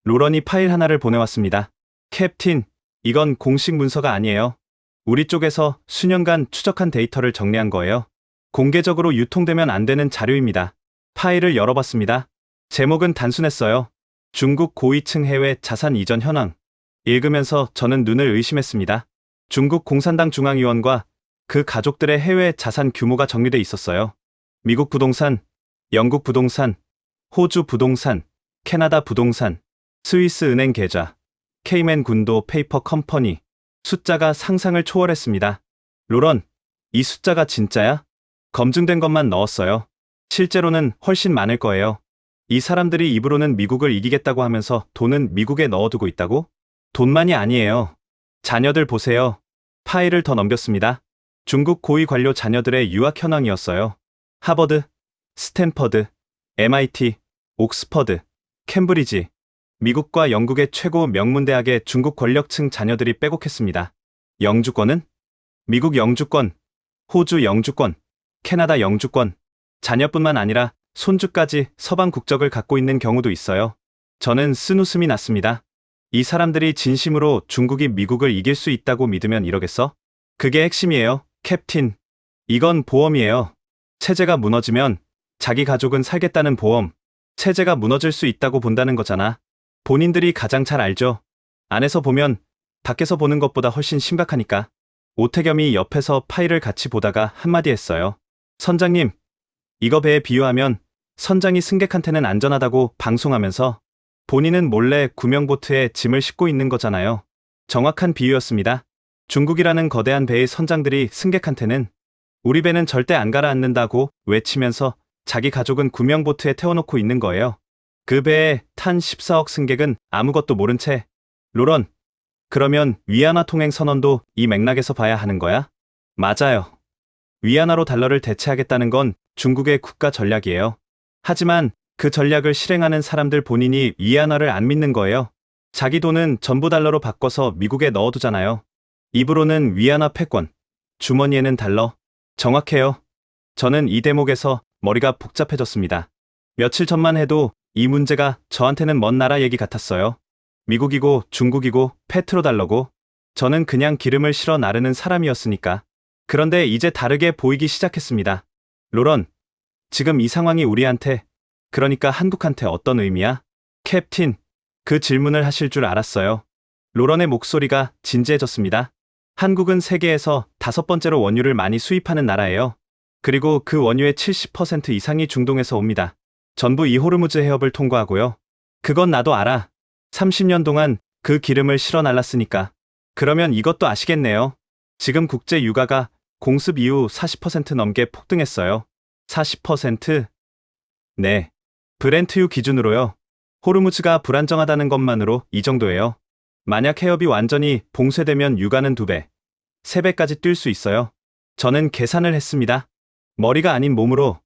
로런이 파일 하나를 보내왔습니다. 캡틴, 이건 공식 문서가 아니에요. 우리 쪽에서 수년간 추적한 데이터를 정리한 거예요. 공개적으로 유통되면 안 되는 자료입니다. 파일을 열어봤습니다. 제목은 단순했어요. 중국 고위층 해외 자산 이전 현황. 읽으면서 저는 눈을 의심했습니다. 중국 공산당 중앙위원과 그 가족들의 해외 자산 규모가 정리돼 있었어요. 미국 부동산, 영국 부동산, 호주 부동산, 캐나다 부동산, 스위스 은행 계좌, 케이맨 군도 페이퍼 컴퍼니. 숫자가 상상을 초월했습니다. 로런, 이 숫자가 진짜야? 검증된 것만 넣었어요. 실제로는 훨씬 많을 거예요. 이 사람들이 입으로는 미국을 이기겠다고 하면서 돈은 미국에 넣어두고 있다고? 돈만이 아니에요. 자녀들 보세요. 파일을 더 넘겼습니다. 중국 고위 관료 자녀들의 유학 현황이었어요. 하버드, 스탠퍼드, MIT, 옥스퍼드, 캠브리지. 미국과 영국의 최고 명문대학의 중국 권력층 자녀들이 빼곡했습니다. 영주권은? 미국 영주권, 호주 영주권, 캐나다 영주권. 자녀뿐만 아니라 손주까지 서방 국적을 갖고 있는 경우도 있어요. 저는 쓴웃음이 났습니다. 이 사람들이 진심으로 중국이 미국을 이길 수 있다고 믿으면 이러겠어? 그게 핵심이에요, 캡틴. 이건 보험이에요. 체제가 무너지면 자기 가족은 살겠다는 보험. 체제가 무너질 수 있다고 본다는 거잖아. 본인들이 가장 잘 알죠. 안에서 보면 밖에서 보는 것보다 훨씬 심각하니까. 오태겸이 옆에서 파일을 같이 보다가 한마디 했어요. 선장님, 이거 배에 비유하면 선장이 승객한테는 안전하다고 방송하면서 본인은 몰래 구명보트에 짐을 싣고 있는 거잖아요. 정확한 비유였습니다. 중국이라는 거대한 배의 선장들이 승객한테는 우리 배는 절대 안 가라앉는다고 외치면서 자기 가족은 구명보트에 태워놓고 있는 거예요. 그 배에 탄 14억 승객은 아무것도 모른 채 로런, 그러면 위안화 통행 선언도 이 맥락에서 봐야 하는 거야? 맞아요. 위안화로 달러를 대체하겠다는 건 중국의 국가 전략이에요. 하지만 그 전략을 실행하는 사람들 본인이 위안화를 안 믿는 거예요. 자기 돈은 전부 달러로 바꿔서 미국에 넣어두잖아요. 입으로는 위안화 패권, 주머니에는 달러. 정확해요. 저는 이 대목에서 머리가 복잡해졌습니다. 며칠 전만 해도 이 문제가 저한테는 먼 나라 얘기 같았어요. 미국이고 중국이고 페트로달러고 저는 그냥 기름을 실어 나르는 사람이었으니까. 그런데 이제 다르게 보이기 시작했습니다. 로런, 지금 이 상황이 우리한테, 그러니까 한국한테 어떤 의미야? 캡틴, 그 질문을 하실 줄 알았어요. 로런의 목소리가 진지해졌습니다. 한국은 세계에서 5번째로 원유를 많이 수입하는 나라예요. 그리고 그 원유의 70% 이상이 중동에서 옵니다. 전부 이 호르무즈 해협을 통과하고요. 그건 나도 알아. 30년 동안 그 기름을 실어 날랐으니까. 그러면 이것도 아시겠네요. 지금 국제 유가가 공습 이후 40% 넘게 폭등했어요. 40%? 네. 브렌트유 기준으로요. 호르무즈가 불안정하다는 것만으로 이 정도예요. 만약 해협이 완전히 봉쇄되면 유가는 2배, 3배까지 뛸 수 있어요. 저는 계산을 했습니다. 머리가 아닌 몸으로.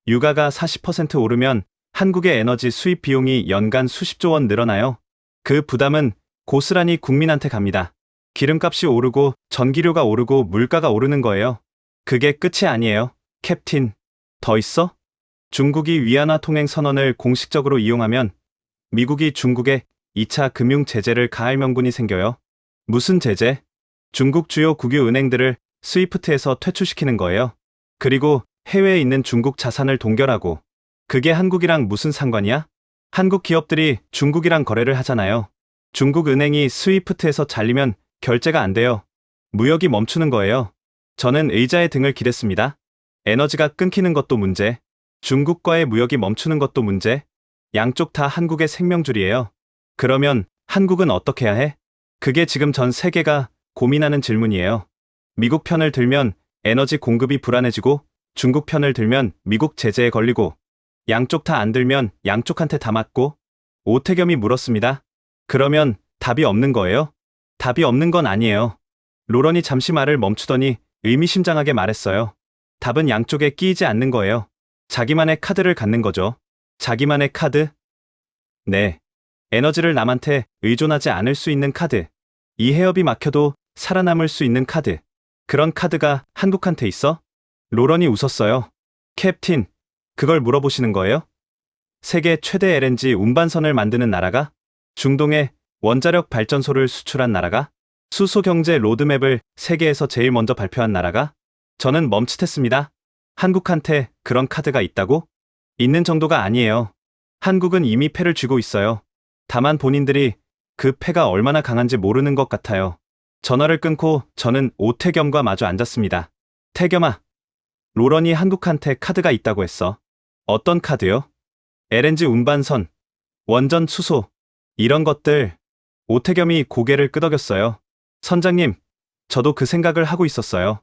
유가가 40% 오르면 한국의 에너지 수입 비용이 연간 수십조 원 늘어나요. 그 부담은 고스란히 국민한테 갑니다. 기름값이 오르고 전기료가 오르고 물가가 오르는 거예요. 그게 끝이 아니에요. 캡틴. 더 있어? 중국이 위안화 통행 선언을 공식적으로 이용하면 미국이 중국에 2차 금융 제재를 가할 명분이 생겨요. 무슨 제재? 중국 주요 국유 은행들을 스위프트에서 퇴출시키는 거예요. 그리고 해외에 있는 중국 자산을 동결하고. 그게 한국이랑 무슨 상관이야? 한국 기업들이 중국이랑 거래를 하잖아요. 중국 은행이 스위프트에서 잘리면 결제가 안 돼요. 무역이 멈추는 거예요. 저는 의자에 등을 기댔습니다. 에너지가 끊기는 것도 문제, 중국과의 무역이 멈추는 것도 문제, 양쪽 다 한국의 생명줄이에요. 그러면 한국은 어떻게 해야 해? 그게 지금 전 세계가 고민하는 질문이에요. 미국 편을 들면 에너지 공급이 불안해지고 중국 편을 들면 미국 제재에 걸리고 양쪽 다 안 들면 양쪽한테 다 맞고. 오태겸이 물었습니다. 그러면 답이 없는 거예요? 답이 없는 건 아니에요. 로런이 잠시 말을 멈추더니 의미심장하게 말했어요. 답은 양쪽에 끼이지 않는 거예요. 자기만의 카드를 갖는 거죠. 자기만의 카드? 네. 에너지를 남한테 의존하지 않을 수 있는 카드. 이 해협이 막혀도 살아남을 수 있는 카드. 그런 카드가 한국한테 있어? 로런이 웃었어요. 캡틴, 그걸 물어보시는 거예요? 세계 최대 LNG 운반선을 만드는 나라가? 중동에 원자력 발전소를 수출한 나라가? 수소 경제 로드맵을 세계에서 제일 먼저 발표한 나라가? 저는 멈칫했습니다. 한국한테 그런 카드가 있다고? 있는 정도가 아니에요. 한국은 이미 패를 쥐고 있어요. 다만 본인들이 그 패가 얼마나 강한지 모르는 것 같아요. 전화를 끊고 저는 오태겸과 마주 앉았습니다. 태겸아, 로런이 한국한테 카드가 있다고 했어. 어떤 카드요? LNG 운반선, 원전 수소, 이런 것들. 오태겸이 고개를 끄덕였어요. 선장님, 저도 그 생각을 하고 있었어요.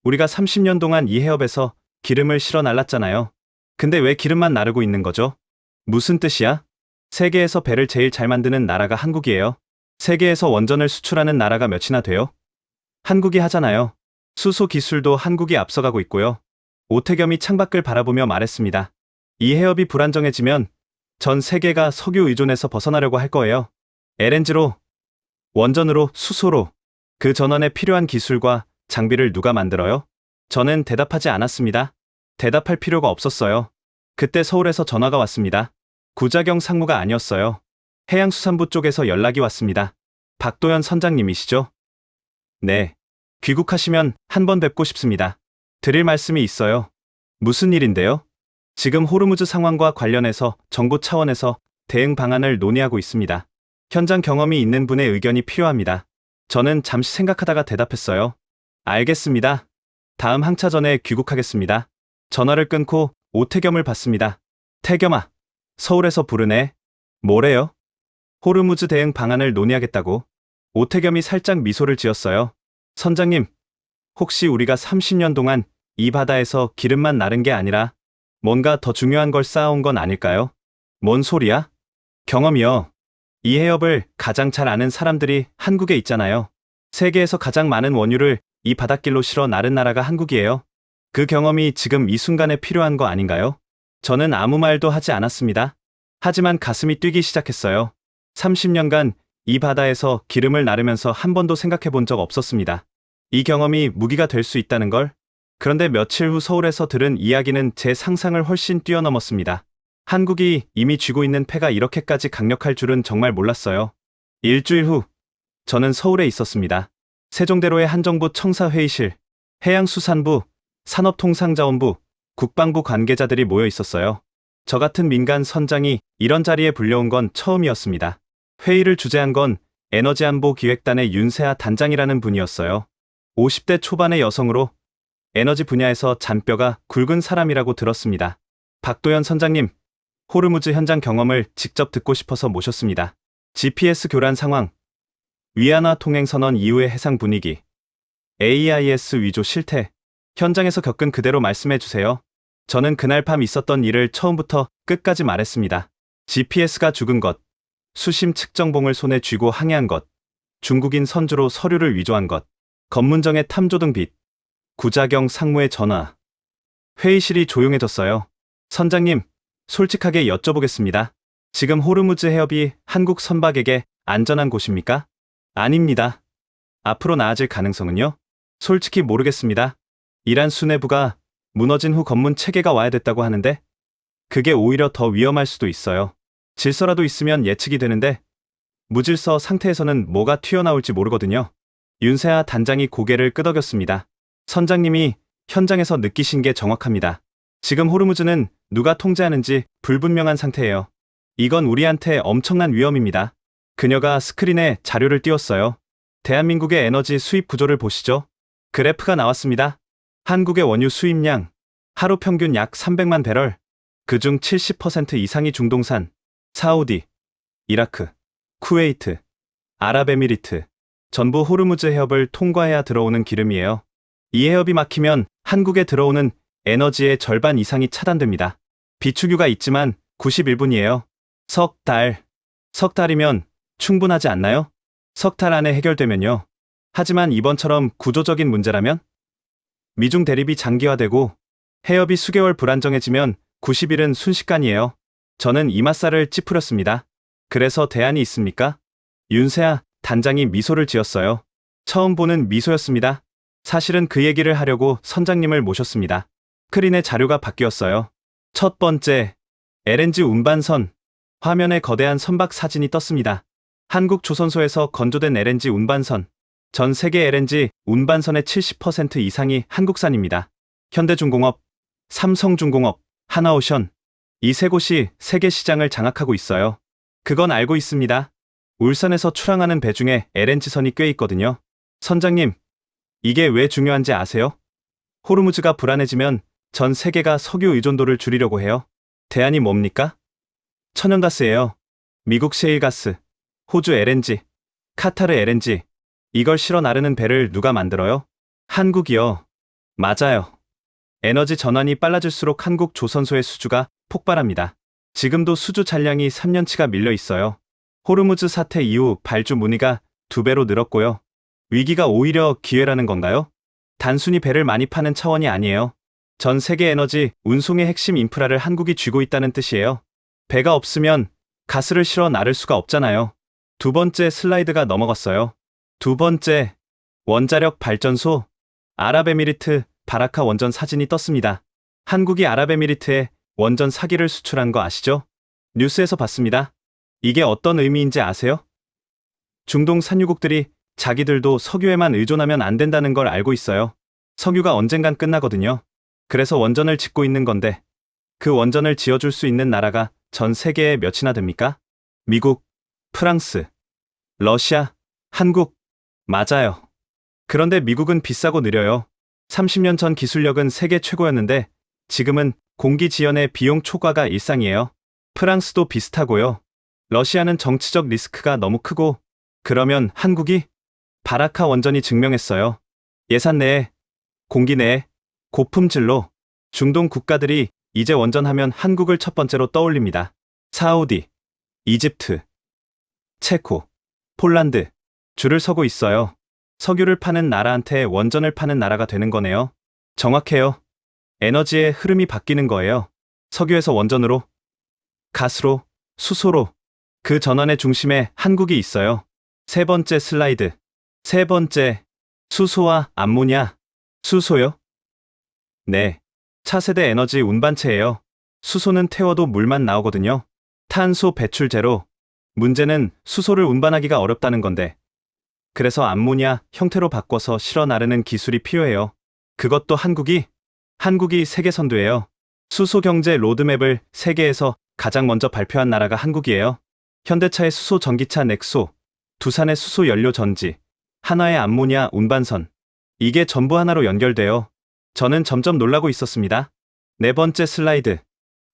우리가 30년 동안 이 해협에서 기름을 실어 날랐잖아요. 근데 왜 기름만 나르고 있는 거죠? 무슨 뜻이야? 세계에서 배를 제일 잘 만드는 나라가 한국이에요. 세계에서 원전을 수출하는 나라가 몇이나 돼요? 한국이 하잖아요. 수소 기술도 한국이 앞서가고 있고요. 오태겸이 창밖을 바라보며 말했습니다. 이 해협이 불안정해지면 전 세계가 석유 의존에서 벗어나려고 할 거예요. LNG로, 원전으로, 수소로. 그 전원에 필요한 기술과 장비를 누가 만들어요? 저는 대답하지 않았습니다. 대답할 필요가 없었어요. 그때 서울에서 전화가 왔습니다. 구자경 상무가 아니었어요. 해양수산부 쪽에서 연락이 왔습니다. 박도연 선장님이시죠? 네. 귀국하시면 한번 뵙고 싶습니다. 드릴 말씀이 있어요. 무슨 일인데요? 지금 호르무즈 상황과 관련해서 정부 차원에서 대응 방안을 논의하고 있습니다. 현장 경험이 있는 분의 의견이 필요합니다. 저는 잠시 생각하다가 대답했어요. 알겠습니다. 다음 항차 전에 귀국하겠습니다. 전화를 끊고 오태겸을 봤습니다. 태겸아, 서울에서 부르네. 뭐래요? 호르무즈 대응 방안을 논의하겠다고. 오태겸이 살짝 미소를 지었어요. 선장님, 혹시 우리가 30년 동안 이 바다에서 기름만 나른 게 아니라 뭔가 더 중요한 걸 쌓아온 건 아닐까요? 뭔 소리야? 경험이요. 이 해협을 가장 잘 아는 사람들이 한국에 있잖아요. 세계에서 가장 많은 원유를 이 바닷길로 실어 나른 나라가 한국이에요. 그 경험이 지금 이 순간에 필요한 거 아닌가요? 저는 아무 말도 하지 않았습니다. 하지만 가슴이 뛰기 시작했어요. 30년간 이 바다에서 기름을 나르면서 한 번도 생각해 본 적 없었습니다. 이 경험이 무기가 될 수 있다는 걸. 그런데 며칠 후 서울에서 들은 이야기는 제 상상을 훨씬 뛰어넘었습니다. 한국이 이미 쥐고 있는 패가 이렇게까지 강력할 줄은 정말 몰랐어요. 일주일 후, 저는 서울에 있었습니다. 세종대로의 한정부 청사회의실, 해양수산부, 산업통상자원부, 국방부 관계자들이 모여 있었어요. 저 같은 민간 선장이 이런 자리에 불려온 건 처음이었습니다. 회의를 주재한 건 에너지안보기획단의 윤세아 단장이라는 분이었어요. 50대 초반의 여성으로 에너지 분야에서 잔뼈가 굵은 사람이라고 들었습니다. 박도연 선장님, 호르무즈 현장 경험을 직접 듣고 싶어서 모셨습니다. GPS 교란 상황, 위안화 통행 선언 이후의 해상 분위기, AIS 위조 실태, 현장에서 겪은 그대로 말씀해 주세요. 저는 그날 밤 있었던 일을 처음부터 끝까지 말했습니다. GPS가 죽은 것, 수심 측정봉을 손에 쥐고 항해한 것, 중국인 선주로 서류를 위조한 것, 검문정의 탐조 등 빚, 구자경 상무의 전화. 회의실이 조용해졌어요. 선장님, 솔직하게 여쭤보겠습니다. 지금 호르무즈 해협이 한국 선박에게 안전한 곳입니까? 아닙니다. 앞으로 나아질 가능성은요? 솔직히 모르겠습니다. 이란 수뇌부가 무너진 후 검문 체계가 와야 됐다고 하는데 그게 오히려 더 위험할 수도 있어요. 질서라도 있으면 예측이 되는데 무질서 상태에서는 뭐가 튀어나올지 모르거든요. 윤세아 단장이 고개를 끄덕였습니다. 선장님이 현장에서 느끼신 게 정확합니다. 지금 호르무즈는 누가 통제하는지 불분명한 상태예요. 이건 우리한테 엄청난 위험입니다. 그녀가 스크린에 자료를 띄웠어요. 대한민국의 에너지 수입 구조를 보시죠. 그래프가 나왔습니다. 한국의 원유 수입량, 하루 평균 약 300만 배럴, 그중 70% 이상이 중동산, 사우디, 이라크, 쿠웨이트, 아랍에미리트, 전부 호르무즈 해협을 통과해야 들어오는 기름이에요. 이 해협이 막히면 한국에 들어오는 에너지의 절반 이상이 차단됩니다. 비축유가 있지만 91분이에요. 석 달이면 충분하지 않나요? 석 달 안에 해결되면요. 하지만 이번처럼 구조적인 문제라면? 미중 대립이 장기화되고 해협이 수개월 불안정해지면 90일은 순식간이에요. 저는 이맛살을 찌푸렸습니다. 그래서 대안이 있습니까? 윤세아 단장이 미소를 지었어요. 처음 보는 미소였습니다. 사실은 그 얘기를 하려고 선장님을 모셨습니다. 스크린의 자료가 바뀌었어요. 첫 번째, LNG 운반선. 화면에 거대한 선박 사진이 떴습니다. 한국 조선소에서 건조된 LNG 운반선. 전 세계 LNG 운반선의 70% 이상이 한국산입니다. 현대중공업, 삼성중공업, 하나오션. 이 세 곳이 세계 시장을 장악하고 있어요. 그건 알고 있습니다. 울산에서 출항하는 배 중에 LNG선이 꽤 있거든요. 선장님, 이게 왜 중요한지 아세요? 호르무즈가 불안해지면 전 세계가 석유 의존도를 줄이려고 해요. 대안이 뭡니까? 천연가스예요. 미국 셰일가스, 호주 LNG, 카타르 LNG. 이걸 실어 나르는 배를 누가 만들어요? 한국이요. 맞아요. 에너지 전환이 빨라질수록 한국 조선소의 수주가 폭발합니다. 지금도 수주 잔량이 3년치가 밀려 있어요. 호르무즈 사태 이후 발주 문의가 2배로 늘었고요. 위기가 오히려 기회라는 건가요? 단순히 배를 많이 파는 차원이 아니에요. 전 세계 에너지 운송의 핵심 인프라를 한국이 쥐고 있다는 뜻이에요. 배가 없으면 가스를 실어 나를 수가 없잖아요. 두 번째 슬라이드가 넘어갔어요. 두 번째, 원자력 발전소. 아랍에미리트 바라카 원전 사진이 떴습니다. 한국이 아랍에미리트에 원전 사기를 수출한 거 아시죠? 뉴스에서 봤습니다. 이게 어떤 의미인지 아세요? 중동 산유국들이 자기들도 석유에만 의존하면 안 된다는 걸 알고 있어요. 석유가 언젠간 끝나거든요. 그래서 원전을 짓고 있는 건데 그 원전을 지어줄 수 있는 나라가 전 세계에 몇이나 됩니까? 미국, 프랑스, 러시아, 한국. 맞아요. 그런데 미국은 비싸고 느려요. 30년 전 기술력은 세계 최고였는데 지금은 공기 지연의 비용 초과가 일상이에요. 프랑스도 비슷하고요. 러시아는 정치적 리스크가 너무 크고 그러면 한국이 바라카 원전이 증명했어요. 예산 내에, 공기 내에, 고품질로 중동 국가들이 이제 원전하면 한국을 첫 번째로 떠올립니다. 사우디, 이집트, 체코, 폴란드 줄을 서고 있어요. 석유를 파는 나라한테 원전을 파는 나라가 되는 거네요. 정확해요. 에너지의 흐름이 바뀌는 거예요. 석유에서 원전으로, 가스로, 수소로. 그 전환의 중심에 한국이 있어요. 세 번째 슬라이드. 세 번째, 수소와 암모니아. 수소요? 네. 차세대 에너지 운반체예요. 수소는 태워도 물만 나오거든요. 탄소 배출 제로. 문제는 수소를 운반하기가 어렵다는 건데. 그래서 암모니아 형태로 바꿔서 실어 나르는 기술이 필요해요. 그것도 한국이 세계 선두예요. 수소 경제 로드맵을 세계에서 가장 먼저 발표한 나라가 한국이에요. 현대차의 수소 전기차 넥소, 두산의 수소 연료 전지, 한화의 암모니아 운반선. 이게 전부 하나로 연결돼요. 저는 점점 놀라고 있었습니다. 네 번째 슬라이드.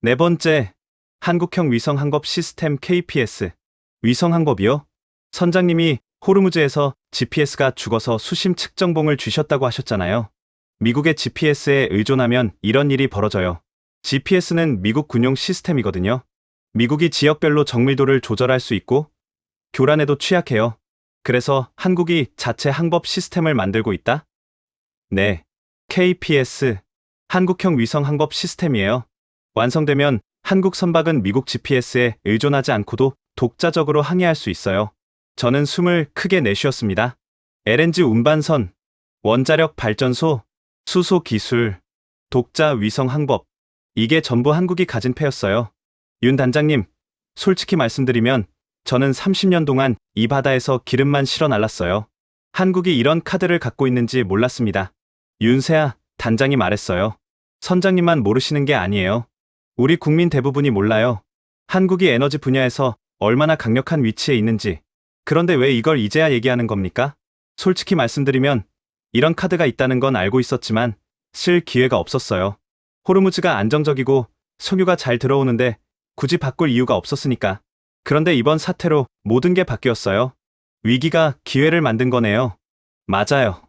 네 번째, 한국형 위성 항법 시스템 KPS. 위성 항법이요? 선장님이 호르무즈에서 GPS가 죽어서 수심 측정봉을 쥐셨다고 하셨잖아요. 미국의 GPS에 의존하면 이런 일이 벌어져요. GPS는 미국 군용 시스템이거든요. 미국이 지역별로 정밀도를 조절할 수 있고 교란에도 취약해요. 그래서 한국이 자체 항법 시스템을 만들고 있다? 네. KPS, 한국형 위성 항법 시스템이에요. 완성되면 한국 선박은 미국 GPS에 의존하지 않고도 독자적으로 항해할 수 있어요. 저는 숨을 크게 내쉬었습니다. LNG 운반선, 원자력 발전소, 수소 기술, 독자 위성 항법. 이게 전부 한국이 가진 패였어요. 윤 단장님, 솔직히 말씀드리면 저는 30년 동안 이 바다에서 기름만 실어 날랐어요. 한국이 이런 카드를 갖고 있는지 몰랐습니다. 윤세아 단장이 말했어요. 선장님만 모르시는 게 아니에요. 우리 국민 대부분이 몰라요. 한국이 에너지 분야에서 얼마나 강력한 위치에 있는지. 그런데 왜 이걸 이제야 얘기하는 겁니까? 솔직히 말씀드리면 이런 카드가 있다는 건 알고 있었지만 쓸 기회가 없었어요. 호르무즈가 안정적이고 석유가 잘 들어오는데 굳이 바꿀 이유가 없었으니까. 그런데 이번 사태로 모든 게 바뀌었어요. 위기가 기회를 만든 거네요. 맞아요.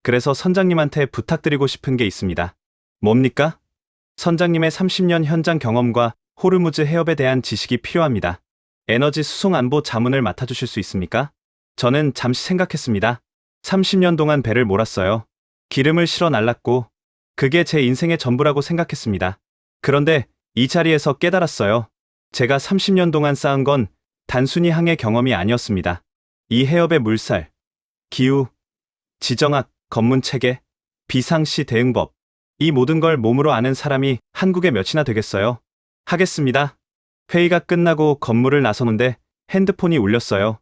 그래서 선장님한테 부탁드리고 싶은 게 있습니다. 뭡니까? 선장님의 30년 현장 경험과 호르무즈 해협에 대한 지식이 필요합니다. 에너지 수송 안보 자문을 맡아주실 수 있습니까? 저는 잠시 생각했습니다. 30년 동안 배를 몰았어요. 기름을 실어 날랐고 그게 제 인생의 전부라고 생각했습니다. 그런데 이 자리에서 깨달았어요. 제가 30년 동안 쌓은 건 단순히 항해 경험이 아니었습니다. 이 해협의 물살, 기후, 지정학, 검문 체계, 비상시 대응법, 이 모든 걸 몸으로 아는 사람이 한국에 몇이나 되겠어요? 하겠습니다. 회의가 끝나고 건물을 나서는데 핸드폰이 울렸어요.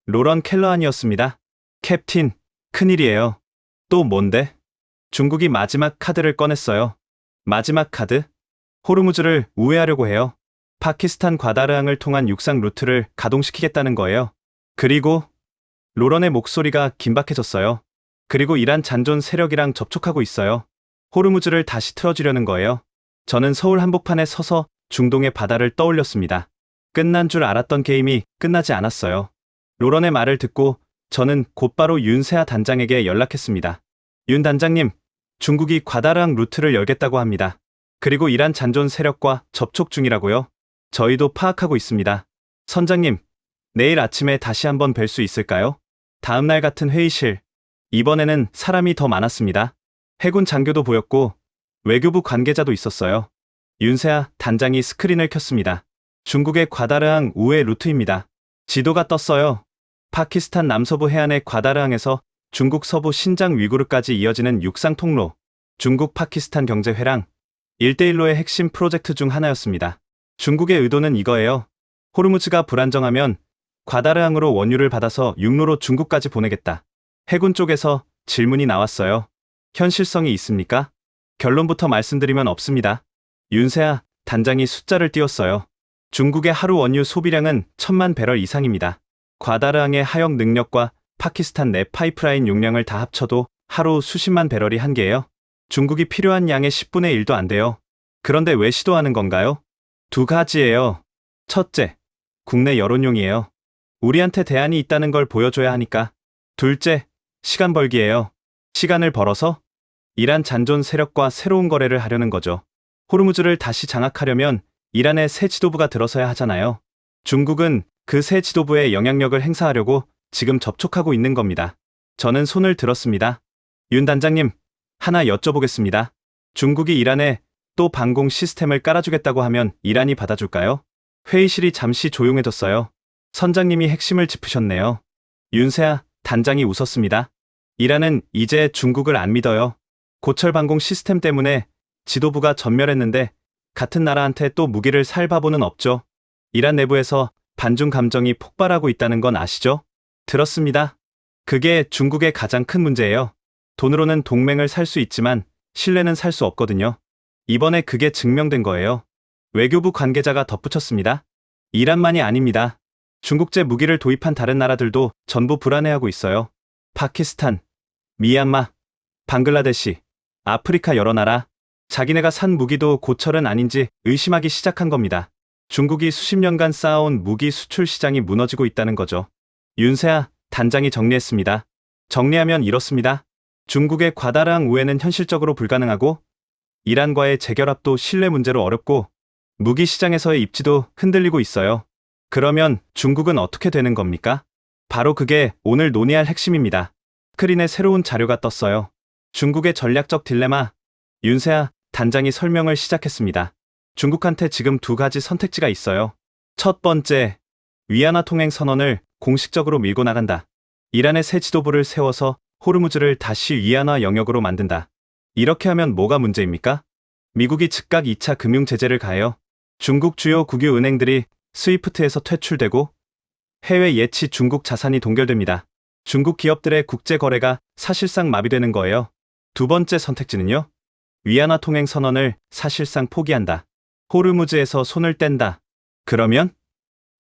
로런 켈러안이었습니다. 캡틴, 큰일이에요. 또 뭔데? 중국이 마지막 카드를 꺼냈어요. 마지막 카드? 호르무즈를 우회하려고 해요. 파키스탄 과다르항을 통한 육상 루트를 가동시키겠다는 거예요. 그리고 로런의 목소리가 긴박해졌어요. 그리고 이란 잔존 세력이랑 접촉하고 있어요. 호르무즈를 다시 틀어주려는 거예요. 저는 서울 한복판에 서서 중동의 바다를 떠올렸습니다. 끝난 줄 알았던 게임이 끝나지 않았어요. 로런의 말을 듣고 저는 곧바로 윤세아 단장에게 연락했습니다. 윤 단장님, 중국이 과다르항 루트를 열겠다고 합니다. 그리고 이란 잔존 세력과 접촉 중이라고요? 저희도 파악하고 있습니다. 선장님, 내일 아침에 다시 한번 뵐 수 있을까요? 다음날 같은 회의실. 이번에는 사람이 더 많았습니다. 해군 장교도 보였고 외교부 관계자도 있었어요. 윤세아 단장이 스크린을 켰습니다. 중국의 과다르항 우회 루트입니다. 지도가 떴어요. 파키스탄 남서부 해안의 과다르항에서 중국 서부 신장 위구르까지 이어지는 육상 통로. 중국 파키스탄 경제회랑 1대1로의 핵심 프로젝트 중 하나였습니다. 중국의 의도는 이거예요. 호르무즈가 불안정하면 과다르항으로 원유를 받아서 육로로 중국까지 보내겠다. 해군 쪽에서 질문이 나왔어요. 현실성이 있습니까? 결론부터 말씀드리면 없습니다. 윤세아 단장이 숫자를 띄웠어요. 중국의 하루 원유 소비량은 1000만 배럴 이상입니다. 과다르항의 하역 능력과 파키스탄 내 파이프라인 용량을 다 합쳐도 하루 수십만 배럴이 한계예요. 중국이 필요한 양의 10분의 1도 안 돼요. 그런데 왜 시도하는 건가요? 두 가지예요. 첫째, 국내 여론용이에요. 우리한테 대안이 있다는 걸 보여줘야 하니까. 둘째, 시간 벌기예요. 시간을 벌어서 이란 잔존 세력과 새로운 거래를 하려는 거죠. 호르무즈를 다시 장악하려면 이란의 새 지도부가 들어서야 하잖아요. 중국은 그 새 지도부에 영향력을 행사하려고 지금 접촉하고 있는 겁니다. 저는 손을 들었습니다. 윤 단장님, 하나 여쭤보겠습니다. 중국이 이란에 또 방공 시스템을 깔아주겠다고 하면 이란이 받아줄까요? 회의실이 잠시 조용해졌어요. 선장님이 핵심을 짚으셨네요. 윤세아 단장이 웃었습니다. 이란은 이제 중국을 안 믿어요. 고철 방공 시스템 때문에 지도부가 전멸했는데 같은 나라한테 또 무기를 살 바보는 없죠. 이란 내부에서 반중 감정이 폭발하고 있다는 건 아시죠? 들었습니다. 그게 중국의 가장 큰 문제예요. 돈으로는 동맹을 살 수 있지만 신뢰는 살 수 없거든요. 이번에 그게 증명된 거예요. 외교부 관계자가 덧붙였습니다. 이란만이 아닙니다. 중국제 무기를 도입한 다른 나라들도 전부 불안해하고 있어요. 파키스탄, 미얀마, 방글라데시, 아프리카 여러 나라. 자기네가 산 무기도 고철은 아닌지 의심하기 시작한 겁니다. 중국이 수십 년간 쌓아온 무기 수출 시장이 무너지고 있다는 거죠. 윤세아 단장이 정리했습니다. 정리하면 이렇습니다. 중국의 과다량 우회는 현실적으로 불가능하고 이란과의 재결합도 신뢰 문제로 어렵고 무기 시장에서의 입지도 흔들리고 있어요. 그러면 중국은 어떻게 되는 겁니까? 바로 그게 오늘 논의할 핵심입니다. 스크린에 새로운 자료가 떴어요. 중국의 전략적 딜레마. 윤세아 단장이 설명을 시작했습니다. 중국한테 지금 두 가지 선택지가 있어요. 첫 번째, 위안화 통행 선언을 공식적으로 밀고 나간다. 이란의 새 지도부를 세워서 호르무즈를 다시 위안화 영역으로 만든다. 이렇게 하면 뭐가 문제입니까? 미국이 즉각 2차 금융 제재를 가해요. 중국 주요 국유 은행들이 스위프트에서 퇴출되고 해외 예치 중국 자산이 동결됩니다. 중국 기업들의 국제 거래가 사실상 마비되는 거예요. 두 번째 선택지는요? 위안화 통행 선언을 사실상 포기한다. 호르무즈에서 손을 뗀다. 그러면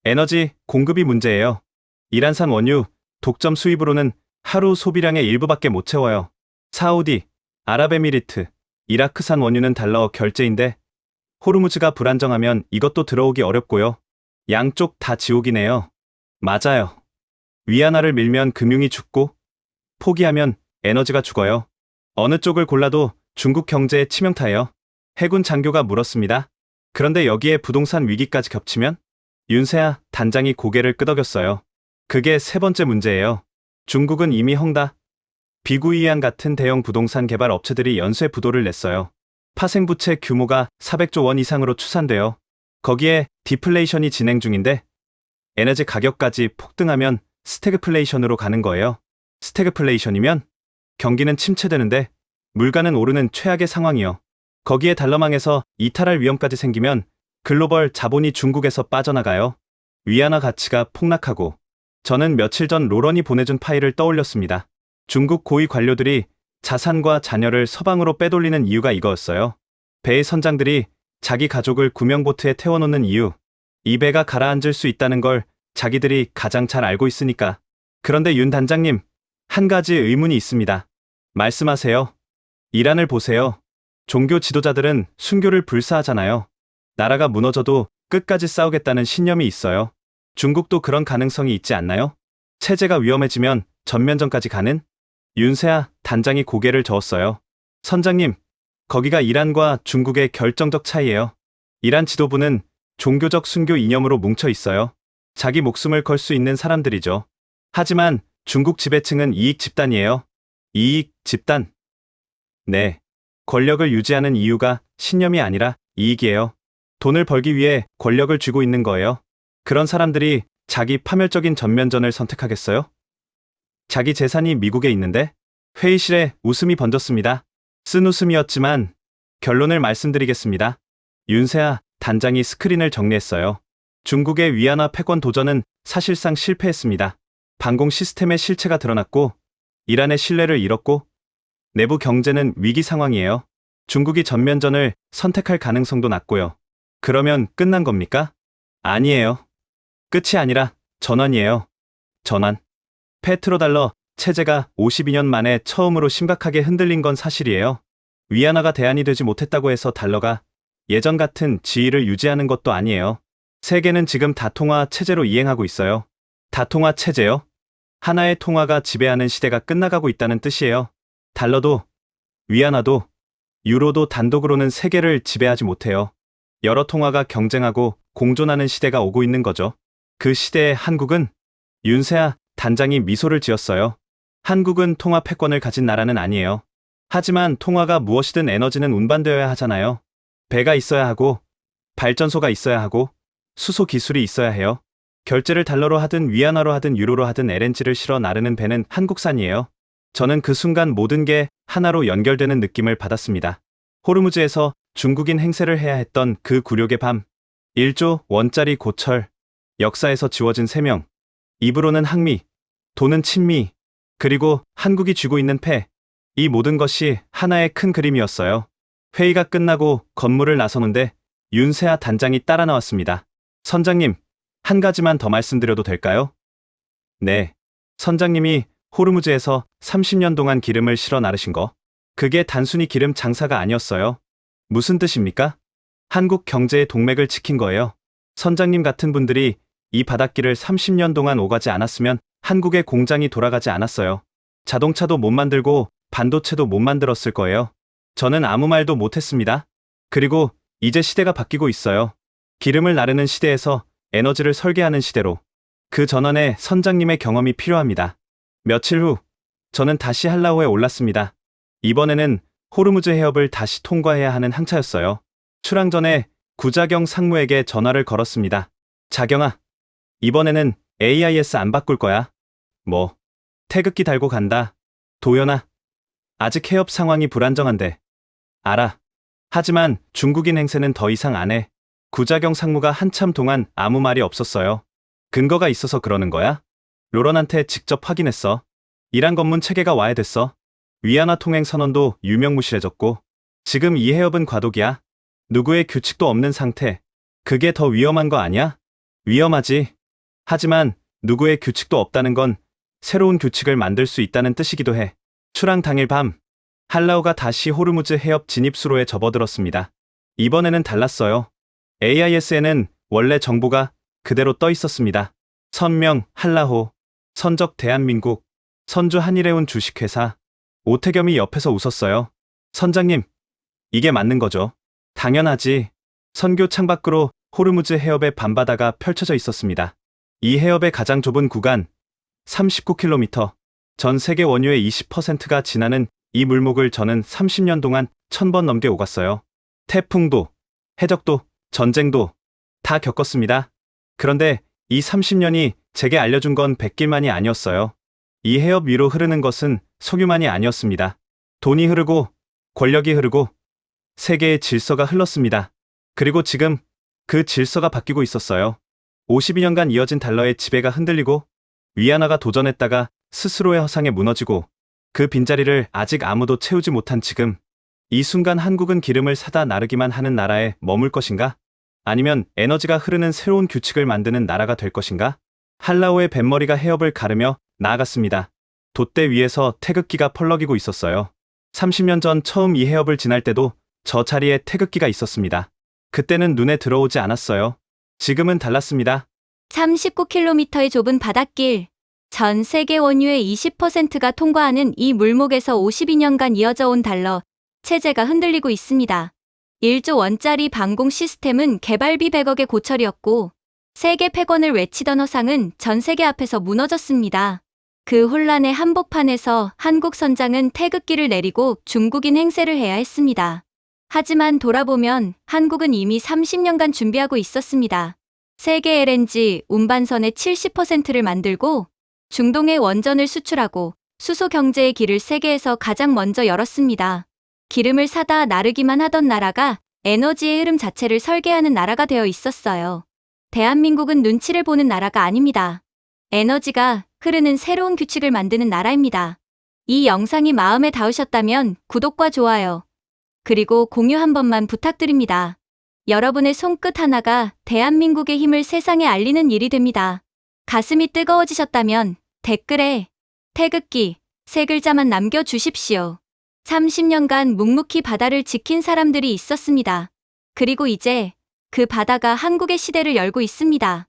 에너지 공급이 문제예요. 이란산 원유 독점 수입으로는 하루 소비량의 일부밖에 못 채워요. 사우디, 아랍에미리트, 이라크산 원유는 달러 결제인데 호르무즈가 불안정하면 이것도 들어오기 어렵고요. 양쪽 다 지옥이네요. 맞아요. 위안화를 밀면 금융이 죽고 포기하면 에너지가 죽어요. 어느 쪽을 골라도 중국 경제에 치명타예요. 해군 장교가 물었습니다. 그런데 여기에 부동산 위기까지 겹치면? 윤세아 단장이 고개를 끄덕였어요. 그게 세 번째 문제예요. 중국은 이미 헝다, 비구이안 같은 대형 부동산 개발 업체들이 연쇄 부도를 냈어요. 파생부채 규모가 400조 원 이상으로 추산돼요. 거기에 디플레이션이 진행 중인데 에너지 가격까지 폭등하면 스태그플레이션으로 가는 거예요. 스태그플레이션이면 경기는 침체되는데 물가는 오르는 최악의 상황이요. 거기에 달러망에서 이탈할 위험까지 생기면 글로벌 자본이 중국에서 빠져나가요. 위안화 가치가 폭락하고 저는 며칠 전 로런이 보내준 파일을 떠올렸습니다. 중국 고위 관료들이 자산과 자녀를 서방으로 빼돌리는 이유가 이거였어요. 배의 선장들이 자기 가족을 구명보트에 태워놓는 이유. 이 배가 가라앉을 수 있다는 걸 자기들이 가장 잘 알고 있으니까. 그런데 윤 단장님, 한 가지 의문이 있습니다. 말씀하세요. 이란을 보세요. 종교 지도자들은 순교를 불사하잖아요. 나라가 무너져도 끝까지 싸우겠다는 신념이 있어요. 중국도 그런 가능성이 있지 않나요? 체제가 위험해지면 전면전까지 가는? 윤세아 단장이 고개를 저었어요. 선장님, 거기가 이란과 중국의 결정적 차이예요. 이란 지도부는 종교적 순교 이념으로 뭉쳐 있어요. 자기 목숨을 걸 수 있는 사람들이죠. 하지만 중국 지배층은 이익 집단이에요. 이익 집단. 네. 권력을 유지하는 이유가 신념이 아니라 이익이에요. 돈을 벌기 위해 권력을 쥐고 있는 거예요. 그런 사람들이 자기 파멸적인 전면전을 선택하겠어요? 자기 재산이 미국에 있는데? 회의실에 웃음이 번졌습니다. 쓴 웃음이었지만 결론을 말씀드리겠습니다. 윤세아 단장이 스크린을 정리했어요. 중국의 위안화 패권 도전은 사실상 실패했습니다. 방공 시스템의 실체가 드러났고 이란의 신뢰를 잃었고 내부 경제는 위기 상황이에요. 중국이 전면전을 선택할 가능성도 낮고요. 그러면 끝난 겁니까? 아니에요. 끝이 아니라 전환이에요. 전환. 페트로달러 체제가 52년 만에 처음으로 심각하게 흔들린 건 사실이에요. 위안화가 대안이 되지 못했다고 해서 달러가 예전 같은 지위를 유지하는 것도 아니에요. 세계는 지금 다통화 체제로 이행하고 있어요. 다통화 체제요? 하나의 통화가 지배하는 시대가 끝나가고 있다는 뜻이에요. 달러도, 위안화도, 유로도 단독으로는 세계를 지배하지 못해요. 여러 통화가 경쟁하고 공존하는 시대가 오고 있는 거죠. 그 시대의 한국은 윤세아 단장이 미소를 지었어요. 한국은 통화 패권을 가진 나라는 아니에요. 하지만 통화가 무엇이든 에너지는 운반되어야 하잖아요. 배가 있어야 하고, 발전소가 있어야 하고, 수소 기술이 있어야 해요. 결제를 달러로 하든 위안화로 하든 유로로 하든 LNG를 실어 나르는 배는 한국산이에요. 저는 그 순간 모든 게 하나로 연결되는 느낌을 받았습니다. 호르무즈에서 중국인 행세를 해야 했던 그 굴욕의 밤. 1조 원짜리 고철. 역사에서 지워진 세명. 입으로는 항미, 돈은 친미, 그리고 한국이 쥐고 있는 패. 이 모든 것이 하나의 큰 그림이었어요. 회의가 끝나고 건물을 나서는데 윤세아 단장이 따라 나왔습니다. 선장님, 한 가지만 더 말씀드려도 될까요? 네. 선장님이 호르무즈에서 30년 동안 기름을 실어 나르신 거. 그게 단순히 기름 장사가 아니었어요. 무슨 뜻입니까? 한국 경제의 동맥을 지킨 거예요. 선장님 같은 분들이 이 바닷길을 30년 동안 오가지 않았으면 한국의 공장이 돌아가지 않았어요. 자동차도 못 만들고 반도체도 못 만들었을 거예요. 저는 아무 말도 못했습니다. 그리고 이제 시대가 바뀌고 있어요. 기름을 나르는 시대에서 에너지를 설계하는 시대로. 그 전환에 선장님의 경험이 필요합니다. 며칠 후, 저는 다시 한라호에 올랐습니다. 이번에는 호르무즈 해협을 다시 통과해야 하는 항차였어요. 출항 전에 구자경 상무에게 전화를 걸었습니다. 자경아, 이번에는 AIS 안 바꿀 거야. 뭐, 태극기 달고 간다. 도연아, 아직 해협 상황이 불안정한데. 알아. 하지만 중국인 행세는 더 이상 안 해. 구자경 상무가 한참 동안 아무 말이 없었어요. 근거가 있어서 그러는 거야? 로런한테 직접 확인했어. 이란 검문 체계가 와야 됐어. 위안화 통행 선언도 유명무실해졌고. 지금 이 해협은 과도기야. 누구의 규칙도 없는 상태. 그게 더 위험한 거 아니야? 위험하지. 하지만 누구의 규칙도 없다는 건 새로운 규칙을 만들 수 있다는 뜻이기도 해. 출항 당일 밤, 한라호가 다시 호르무즈 해협 진입수로에 접어들었습니다. 이번에는 달랐어요. AIS에는 원래 정보가 그대로 떠 있었습니다. 선명, 한라호, 선적 대한민국, 선주 한일해운 주식회사. 오태겸이 옆에서 웃었어요. 선장님, 이게 맞는 거죠? 당연하지. 선교 창밖으로 호르무즈 해협의 밤바다가 펼쳐져 있었습니다. 이 해협의 가장 좁은 구간, 39km, 전 세계 원유의 20%가 지나는 이 물목을 저는 30년 동안 1000번 넘게 오갔어요. 태풍도, 해적도, 전쟁도 다 겪었습니다. 그런데 이 30년이 제게 알려준 건 백길만이 아니었어요. 이 해협 위로 흐르는 것은 석유만이 아니었습니다. 돈이 흐르고, 권력이 흐르고, 세계의 질서가 흘렀습니다. 그리고 지금 그 질서가 바뀌고 있었어요. 52년간 이어진 달러의 지배가 흔들리고, 위안화가 도전했다가 스스로의 허상에 무너지고, 그 빈자리를 아직 아무도 채우지 못한 지금, 이 순간 한국은 기름을 사다 나르기만 하는 나라에 머물 것인가? 아니면 에너지가 흐르는 새로운 규칙을 만드는 나라가 될 것인가? 한라호의 뱃머리가 해협을 가르며 나아갔습니다. 돛대 위에서 태극기가 펄럭이고 있었어요. 30년 전 처음 이 해협을 지날 때도 저 자리에 태극기가 있었습니다. 그때는 눈에 들어오지 않았어요. 지금은 달랐습니다. 39km의 좁은 바닷길. 전 세계 원유의 20%가 통과하는 이 물목에서 52년간 이어져 온 달러 체제가 흔들리고 있습니다. 1조 원짜리 방공 시스템은 개발비 100억의 고철이었고, 세계 패권을 외치던 허상은 전 세계 앞에서 무너졌습니다. 그 혼란의 한복판에서 한국 선장은 태극기를 내리고 중국인 행세를 해야 했습니다. 하지만 돌아보면 한국은 이미 30년간 준비하고 있었습니다. 세계 LNG 운반선의 70%를 만들고 중동에 원전을 수출하고 수소 경제의 길을 세계에서 가장 먼저 열었습니다. 기름을 사다 나르기만 하던 나라가 에너지의 흐름 자체를 설계하는 나라가 되어 있었어요. 대한민국은 눈치를 보는 나라가 아닙니다. 에너지가 흐르는 새로운 규칙을 만드는 나라입니다. 이 영상이 마음에 닿으셨다면 구독과 좋아요, 그리고 공유 한 번만 부탁드립니다. 여러분의 손끝 하나가 대한민국의 힘을 세상에 알리는 일이 됩니다. 가슴이 뜨거워지셨다면 댓글에 태극기 세 글자만 남겨주십시오. 30년간 묵묵히 바다를 지킨 사람들이 있었습니다. 그리고 이제 그 바다가 한국의 시대를 열고 있습니다.